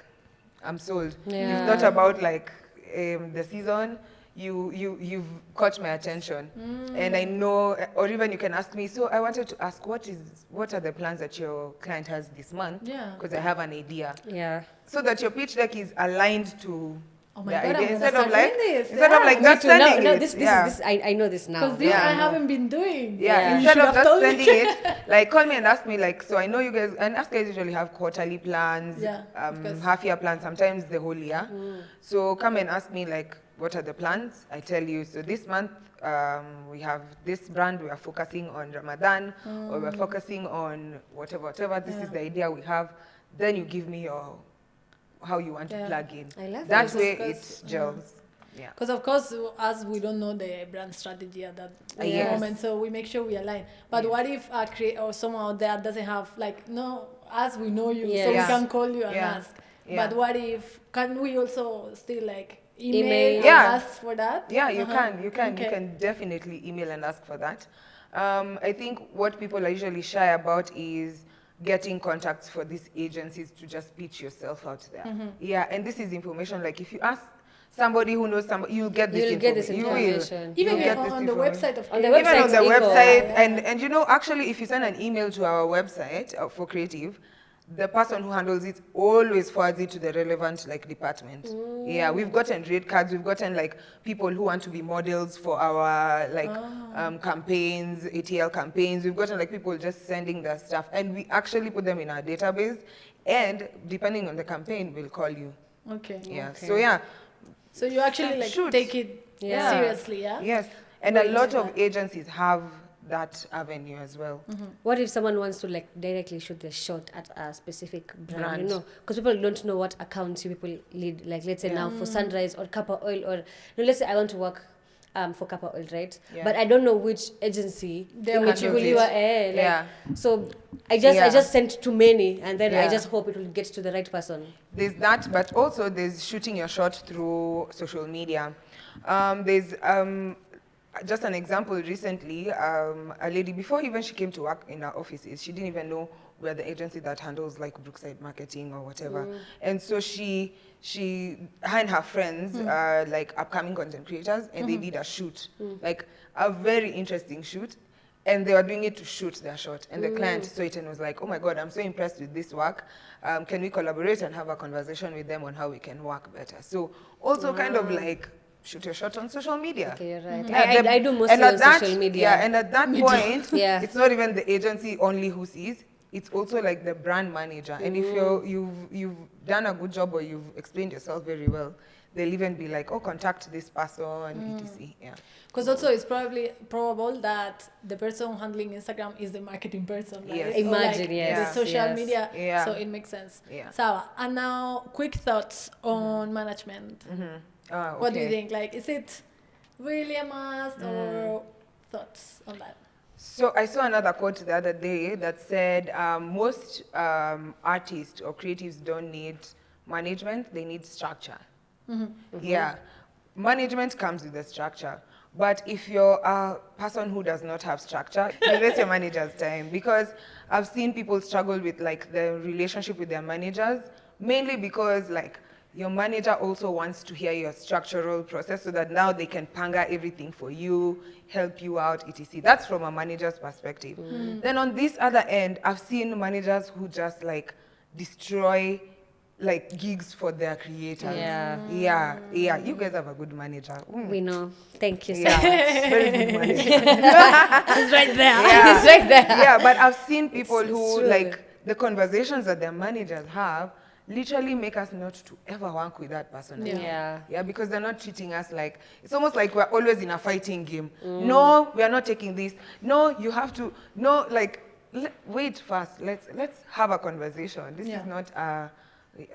I'm sold.
Yeah.
It's not about like the season. You've caught my attention, and I know, or even you can ask me, so I wanted to ask, what are the plans that your client has this month?
Yeah.
Because I have an idea.
Yeah.
So that your pitch deck is aligned to
Oh my
the
God,
idea,
I'm gonna
instead
start
of like
doing this.
instead of like just sending
No,
it.
this I know this now.
Because this
Yeah,
I
I know.
haven't been doing.
Yeah,
You
instead
should
of
have
just
told me.
sending it, like call me and ask me, like, so I know you guys, and us guys usually have quarterly plans,
Yeah, of course.
half-year plans, sometimes the whole year. So come and ask me, like, what are the plans? I tell you, so this month we have this brand, we are focusing on Ramadan, or we're focusing on whatever, this is the idea we have. Then you give me how you want to plug in.
I love
That
this.
way
Because,
it gels. Yeah.
Because of course, as we don't know the brand strategy at that
Yes.
moment, so we make sure we align. But what if a creator or someone out there doesn't have, like, no, as we know you, so we
Yes.
can call you and
Yeah.
ask.
Yeah.
But what if, can we also still like email
Email.
and
Yeah.
ask for that?
Yeah, you can.
Okay.
You can definitely email and ask for that. I think what people are usually shy about is getting contacts for these agencies to just pitch yourself out there. Yeah, and this is information, like if you ask somebody who knows somebody, you'll get this
You'll get this
You will.
information.
Even
You'll get
on
this
the
information.
website of
On the
Creative.
Even on the
Website's equal.
website,
Yeah.
and actually, if you send an email to our website for creative, the person who handles it always forwards it to the relevant department. Yeah, we've gotten rate cards, we've gotten people who want to be models for our campaigns, ATL campaigns. We've gotten people just sending their stuff, and we actually put them in our database, and depending on the campaign, we'll call you.
Okay.
Yeah.
Okay.
So yeah.
So you actually
Shoot.
take it
Yeah.
seriously, yeah?
Yes. And a lot of agencies have that avenue as well.
What if someone wants to directly shoot the shot at a specific brand?
Brand.
Because people don't know what accounts you people lead. Like let's say now for Sunrise or Kappa Oil, or let's say I want to work for Kappa Oil, right?
Yeah.
But I don't know which agency
They
in which
handles
you
it.
are.
Yeah.
So I just sent too many, and then I
Yeah.
just hope it will get to the right person.
There's that, but also there's shooting your shot through social media. There's just an example recently, a lady, before even she came to work in our offices, she didn't even know we're the agency that handles Brookside marketing or whatever. And so she her and her friends are upcoming content creators, and they did a shoot, a very interesting shoot. And they were doing it to shoot their shot. And the client saw it and was like, oh my God, I'm so impressed with this work. Can we collaborate and have a conversation with them on how we can work better? So also kind of shoot your shot on social media.
Okay, you're right.
Yeah,
I do mostly on social media.
Yeah, and at that point,
Yeah.
it's not even the agency only who sees. It's also the brand manager. And if you've done a good job or you've explained yourself very well, they'll even be like, oh, contact this person, etc. Yeah.
Because also it's probably probable that the person handling Instagram is the marketing person. Right?
Yes.
Or
Imagine, yes,
the social
yes.
media.
Yeah.
So it makes sense.
Yeah.
Sawa. And now, quick thoughts on management. What do you think? Is it really a must or thoughts on that?
So I saw another quote the other day that said most artists or creatives don't need management, they need structure. Yeah, management comes with the structure. But if you're a person who does not have structure, you waste your manager's time. Because I've seen people struggle with the relationship with their managers, mainly because your manager also wants to hear your structural process so that now they can panga everything for you, help you out, etc. That's from a manager's perspective. Then on this other end, I've seen managers who just like destroy like gigs for their creators. Yeah. You guys have a good manager.
We know. Thank you so
Yeah,
much.
very good manager.
It's right there.
Yeah.
It's right there.
Yeah, but I've seen people who
true.
like the conversations that their managers have literally make us not to ever work with that person.
Yeah.
Yeah, because they're not treating us like, it's almost like we're always in a fighting game. No, we are not taking this. No, you have to, no, like, wait first, let's have a conversation. This is not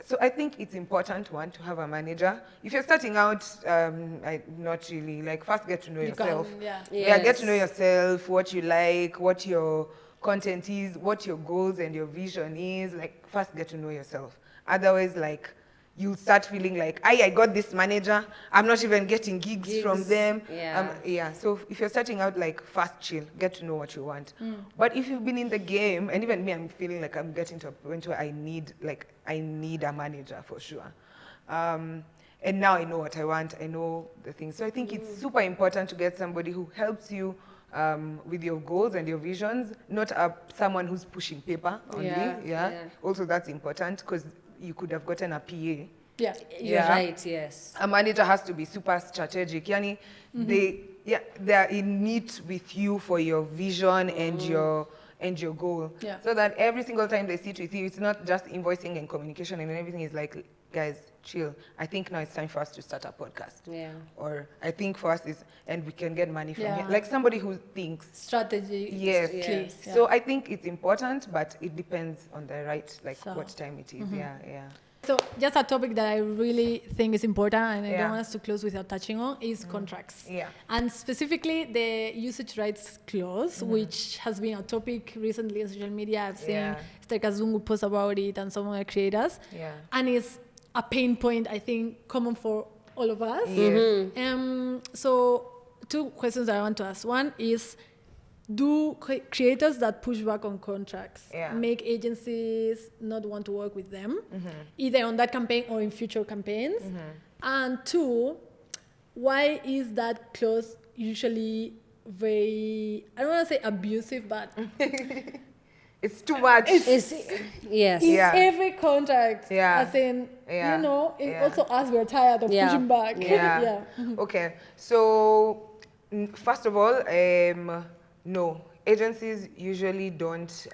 so I think it's important, one, to have a manager. If you're starting out, not really, like first get to know yourself. Get to know yourself, what you like, what your content is, what your goals and your vision is. Like first get to know yourself. Otherwise, like, you'll start feeling like, I got this manager, I'm not even getting gigs from them. So if you're starting out, like, fast chill, get to know what you want. But if you've been in the game, and even me, I'm feeling like I'm getting to a point where I need a manager for sure. And now I know what I want, I know the things. So I think it's super important to get somebody who helps you with your goals and your visions, not someone who's pushing paper only. Also, that's important because you could have gotten a PA.
You're right, yes.
A manager has to be super strategic. Yani, they are in meet with you for your vision and your goal. So that every single time they sit with you, it's not just invoicing and communication and everything is like, guys, chill. I think now it's time for us to start a podcast. Or I think for us and we can get money from here. Like somebody who thinks.
Strategy.
Yes. So I think it's important, but it depends on the right, what time it is.
So just a topic that I really think is important and I don't want us to close without touching on is contracts. And specifically the usage rights clause, which has been a topic recently on social media. I've seen Esther Kazungu post about it and some other creators. And it's a pain point, I think, common for all of us. So two questions I want to ask. One is, do creators that push back on contracts make agencies not want to work with them, either on that campaign or in future campaigns? And two, why is that clause usually very, I don't want to say abusive, but
it's too much.
In every contract, as in, you know, also us, we're tired of pushing back.
Okay, so first of all, no, agencies usually don't,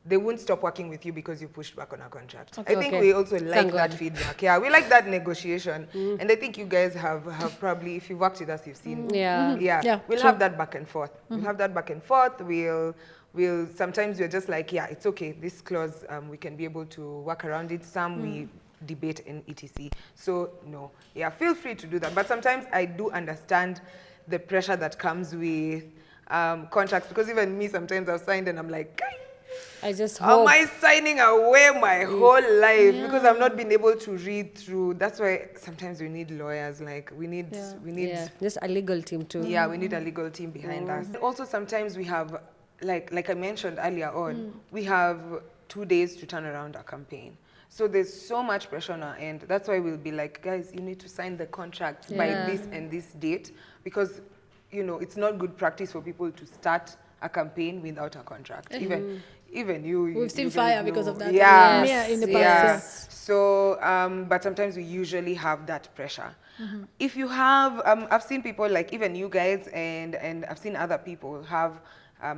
they won't stop working with you because you pushed back on a contract. I think we also like that feedback. Yeah, we like that negotiation. And I think you guys have probably, if you've worked with us, you've seen. We'll have that back and forth. We'll have that back and forth. We'll sometimes we're just like, it's okay. This clause, we can be able to work around it. Some we debate in etc. So no, feel free to do that. But sometimes I do understand the pressure that comes with contracts, because even me sometimes I've signed and I'm like,
I just hope.
Am I signing away my whole life because I've not been able to read through? That's why sometimes we need lawyers. Like we need
just a legal team too.
Yeah, we need a legal team behind us. Also, sometimes we have, like I mentioned earlier on, we have 2 days to turn around a campaign. So there's so much pressure on our end. That's why we'll be like, guys, you need to sign the contract by this and this date, because you know it's not good practice for people to start a campaign without a contract. Even you.
We've seen fire because of that.
In
the past.
So, but sometimes we usually have that pressure. If you have, I've seen people like even you guys, and I've seen other people have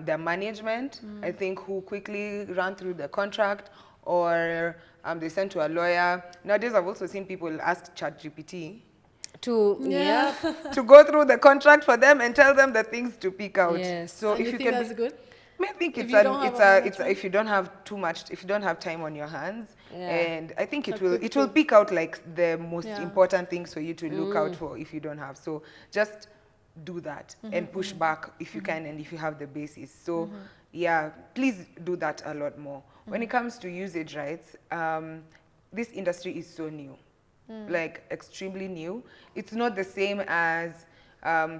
their management, I think, who quickly run through the contract, or they send to a lawyer. Nowadays, I've also seen people ask ChatGPT to go through the contract for them and tell them the things to pick out. So
if you think that's good?
I think if you don't have too much, if you don't have time on your hands, and I think it will pick out like the most important things for you to look out for if you don't have. So just do that and push back if you can and if you have the basis. So please do that a lot more. When it comes to usage rights, this industry is so new, like extremely new. It's not the same as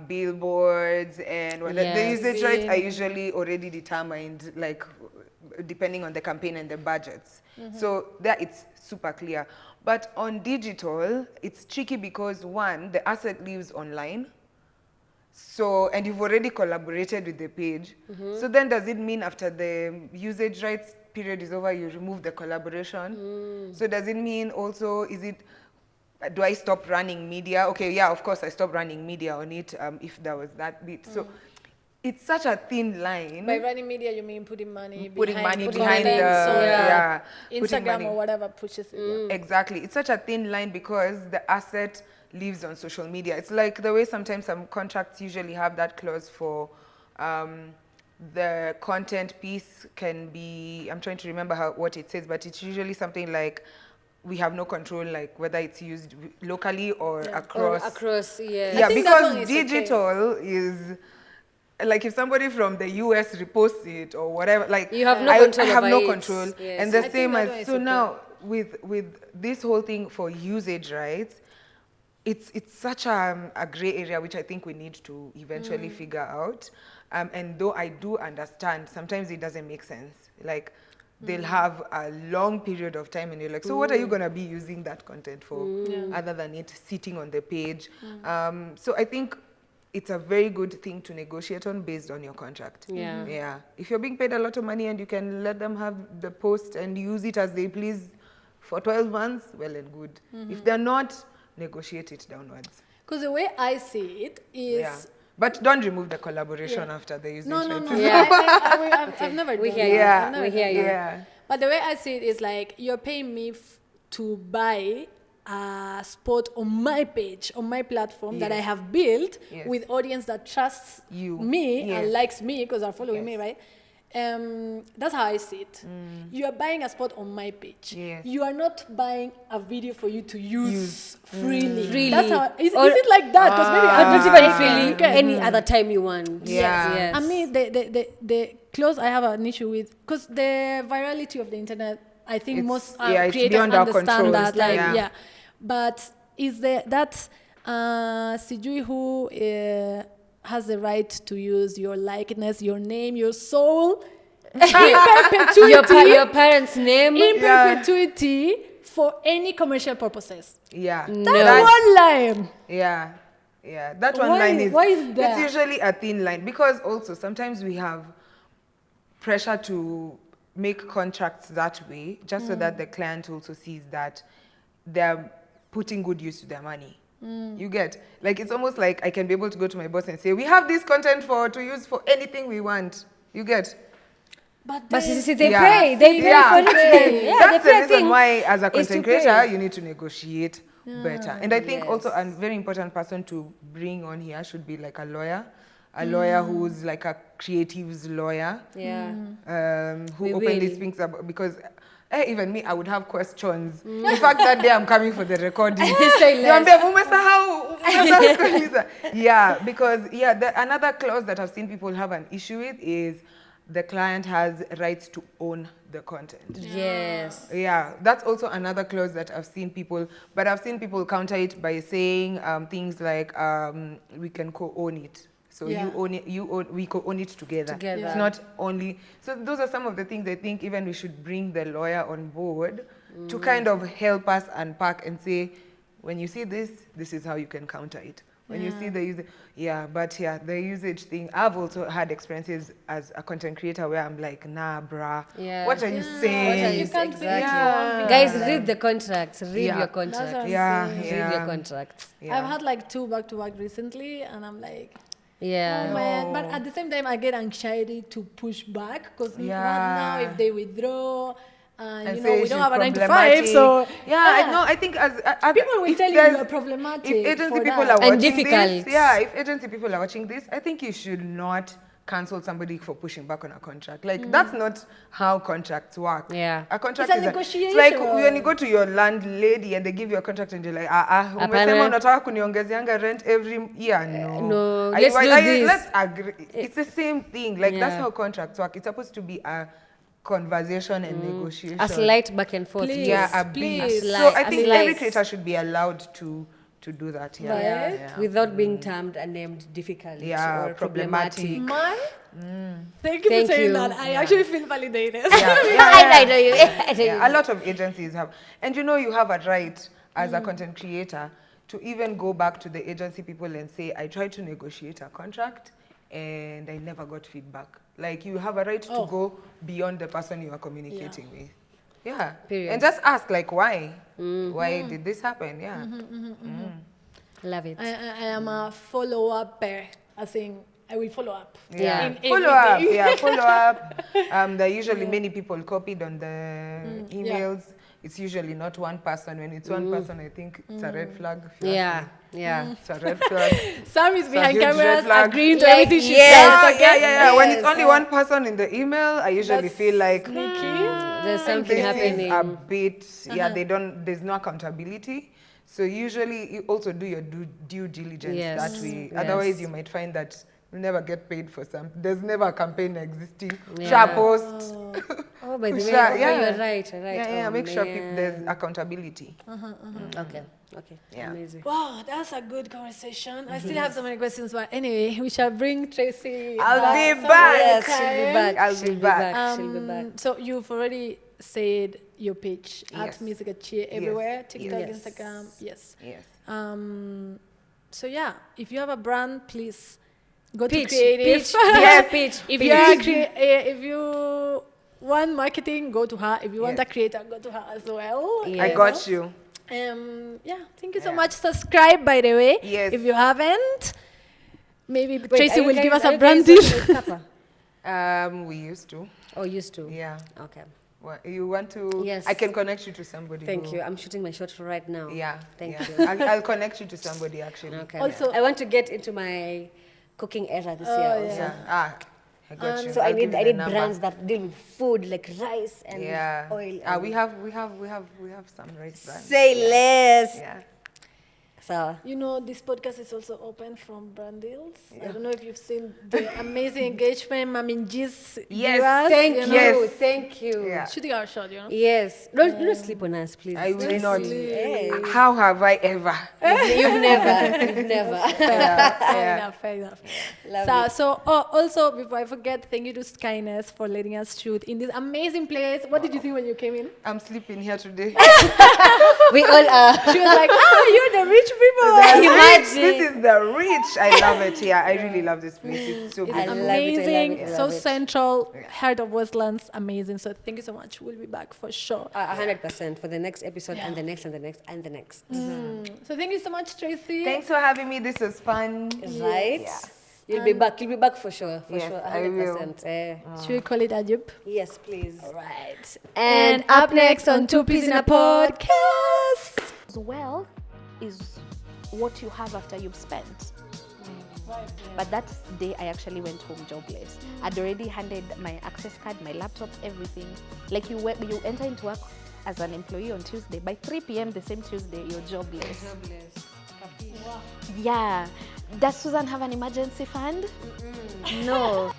billboards, and the usage rights are usually already determined, like depending on the campaign and the budgets. So there it's super clear. But on digital, it's tricky because one, the asset lives online. So, and you've already collaborated with the page. So then does it mean after the usage rights period is over, you remove the collaboration? So does it mean also, do I stop running media? Okay, yeah, of course I stopped running media on it if there was that bit. So it's such a thin line.
By running media, you mean putting money
Putting money
content,
behind the, putting
Instagram
money.
or whatever pushes it. Yeah.
Exactly. It's such a thin line because the asset lives on social media. It's like the way sometimes some contracts usually have that clause for the content piece can be, I'm trying to remember what it says, but it's usually something like we have no control, like whether it's used locally or across.
Or across, yeah.
Yeah,
I think that
because
one is
digital is like if somebody from the US reposts it or whatever, like
You have no
I
control
have no
over it.
control.
Yes.
And the
I think
same
that one
as
is
so
okay.
now with this whole thing for usage rights, it's such a gray area which I think we need to eventually figure out. And though I do understand, sometimes it doesn't make sense. Like they'll have a long period of time and you're like, so what are you gonna be using that content for other than it sitting on the page? So I think it's a very good thing to negotiate on based on your contract.
Yeah.
Yeah. If you're being paid a lot of money and you can let them have the post and use it as they please for 12 months, well and good. If they're not, negotiate it downwards.
Because the way I see it is...
Yeah. But don't remove the collaboration after the usage.
No.
rights.
Yeah.
I've never
We
done
hear
that.
you.
Yeah.
I've never
We hear
done
you.
that.
Yeah.
But the way I see it is like you're paying me to buy a spot on my page, on my platform that I
Yes.
have built
Yes.
with audience that trusts
You.
me
Yes.
and likes me because they're following me,
Yes.
right? That's how I see it. You are buying a spot on my page.
Yes.
You are not buying a video for you to use freely.
Freely.
That's how. Is
Or-
it like that? Because maybe
Or
I'm
not
just
even
freely.
freely, any other time you want.
Yeah.
Yes.
I mean, the clause I have an issue with, because the virality of the internet, I think
It's-
most
it's
creators
beyond our
understand
control.
that. Like,
Yeah.
yeah. But is there that Sijui who has the right to use your likeness, your name, your soul in perpetuity,
Your parents' name.
in
Yeah.
perpetuity for any commercial purposes?
Yeah.
No.
That's one line.
Yeah. Yeah. That one
Why-
line is,
why is that?
it's usually a thin line because also sometimes we have pressure to make contracts that way just so that the client also sees that they're putting good use to their money. You get, like, it's almost like I can be able to go to my boss and say, we have this content to use for anything we want. You get?
But
But
then-
see, they
Yeah.
pay. They pay
Yeah.
for it. Then. Yeah,
That's
they
the
pay
reason
thing
why, as a
is to
content
pay.
creator, you need to negotiate better. And I think also a
Yes.
very important person to bring on here should be like a lawyer who's like a creatives lawyer,
Yeah.
who
We
openly
will.
speaks about, because even me, I would have questions. In fact, that day I'm coming for the recording.
Say less.
Niambia, umesahau kabisa. Yeah, because another clause that I've seen people have an issue with is the client has rights to own the content.
Yes.
Yeah, that's also another clause that I've seen people, but I've seen people counter it by saying things like we can co-own it. So
Yeah.
you own it, we co-own it together.
Together.
It's not only, so those are some of the things I think even we should bring the lawyer on board to kind of help us unpack and say, when you see this, this is how you can counter it. When you see the usage, the usage thing, I've also had experiences as a content creator where I'm like, nah, bruh,
Yeah.
what are you
What are
saying?
you
You can't
exactly?
Yeah.
Guys, read the contracts. Read
Yeah.
your
That's what
contracts.
I'm
Yeah,
saying.
yeah.
Read your contracts.
Yeah.
I've had like 2 back-to-back recently, and I'm like,
Yeah.
oh man. But at the same time, I get anxiety to push back because what
Yeah.
now if they withdraw?
And
You
say
know, we
she's
don't have a 9 to 5,
problematic.
so
I think as
people will
if
tell you
there's-
you're problematic.
If agency
for
people
that.
are
And
watching
difficult.
this, if agency people are watching this, I think you should not cancel somebody for pushing back on a contract. Like that's not how contracts work.
Yeah.
A contract
It's a
is
negotiation.
it's like when you go to your landlady and they give you a contract and you're like, umesema unataka kuniongezeanga rent every year. No.
No,
Are
let's
you-
do
are you-
this.
Let's agree. It's the same thing. Like that's
Yeah.
how contracts work. It's supposed to be a conversation and negotiation.
A slight back and forth.
Please.
Yeah, a
Please.
bit.
A
So
slice,
I
a
think every
slice.
creator should be allowed to to do that.
Right?
Yeah.
Without being termed and named difficult or
problematic.
Man, thank you
Thank
for saying
you.
that. I actually feel validated.
I know you. I know you.
A lot of agencies have, and you know, you have a right as a content creator to even go back to the agency people and say, I tried to negotiate a contract and I never got feedback. Like, you have a right to go beyond the person you are communicating with. Yeah.
Period.
And just ask, like, why? Why did this happen? Yeah.
Love it.
I am a follow-upper. I think I will follow up.
Yeah.
In
Follow up.
everything.
Yeah, follow up. There are usually many people copied on the emails. It's usually not one person. When it's one person, I think it's a red flag. if you ask me.
Yeah.
It's a red flag.
Sam is
a
behind
huge red
cameras
flag.
agreeing to
Like,
everything she
yes.
says. Okay?
Yeah. When it's only one person in the email, I usually
That's
feel like
There's something
this
happening.
is a bit. There's no accountability. So usually you also do your due diligence
Yes.
that way.
Yes.
Otherwise, you might find that you never get paid for something. There's never a campaign existing.
Yeah.
Share post.
Oh, by the way,
Share,
you're right. You're right.
Yeah,
Oh,
make sure
man.
there's accountability.
Okay.
Yeah.
Amazing.
Wow, that's a good conversation. I still have so many questions, but anyway, we shall bring Tracey.
I'll be
some
back.
other
Yes, she'll be
time.
back.
I'll
She'll
be back.
She'll be back.
So you've already said your pitch at
Yes.
Music Gachie everywhere, TikTok,
Yes.
Instagram. Yes.
Yes.
So yeah, if you have a brand, please go
Pitch,
to creative.
pitch, yes, pitch.
If you are if you want marketing, go to her. If you want
Yes.
a creator, go to her as well.
Yes.
I got you.
Yeah, thank you so much. Subscribe, by the way.
Yes.
If you haven't, maybe
Wait,
Tracey
are you
will give
guys-
us
are
a
you
brand
guys
deal.
working with Kappa?
We used to.
Oh, used to?
Yeah.
Okay.
What, you want to?
Yes.
I can connect you to somebody.
Thank
who-
you. I'm shooting my shot right now.
Yeah.
Thank
yeah.
you.
I'll connect you to somebody actually.
Okay.
Also-
I want to get into my cooking era this year also.
Yeah. I got you.
So I
I'll give
need
you the
brands
number.
that deal with food like rice and
Yeah.
oil.
We have some rice brands.
Say less.
Yeah.
So
You know, this podcast is also open from brand deals. I don't know if you've seen the amazing engagement Maminji's
Yes,
viewers,
thank
you
you.
know,
Thank you.
Yeah.
shooting our shot, you know.
Yes. Don't sleep on us, please.
I will
Tracy.
not.
Hey.
How have I ever?
You've never. You've never.
Fair enough.
Love
So also, before I forget, thank you to Skyness for letting us shoot in this amazing place. What did you think when you came in?
I'm sleeping here today.
We all are.
She was like, you're the rich people.
This is the rich. I love it. Yeah, I really love this place. It's so
It's
beautiful.
love it, I love
amazing,
it, I
so
love it.
central, heart of Westlands, amazing. So thank you so much. We'll be back for sure.
100% for the next episode and the next and the next and the next.
So thank you so much, Tracey.
Thanks for having me. This was fun.
Right?
Yeah.
You'll be back. You'll be back for sure. For
Yes,
sure.
I will.
100%.
Should we call it Ajib?
Yes, please.
Right.
And
And up next on Two Peas in a Podcast.
Wealth is what you have after you've spent. But that day I actually went home jobless. I'd already handed my access card, my laptop, everything. Like you enter into work as an employee on Tuesday. By 3 p.m. the same Tuesday, you're jobless. Yeah. Does Susan have an emergency fund? No.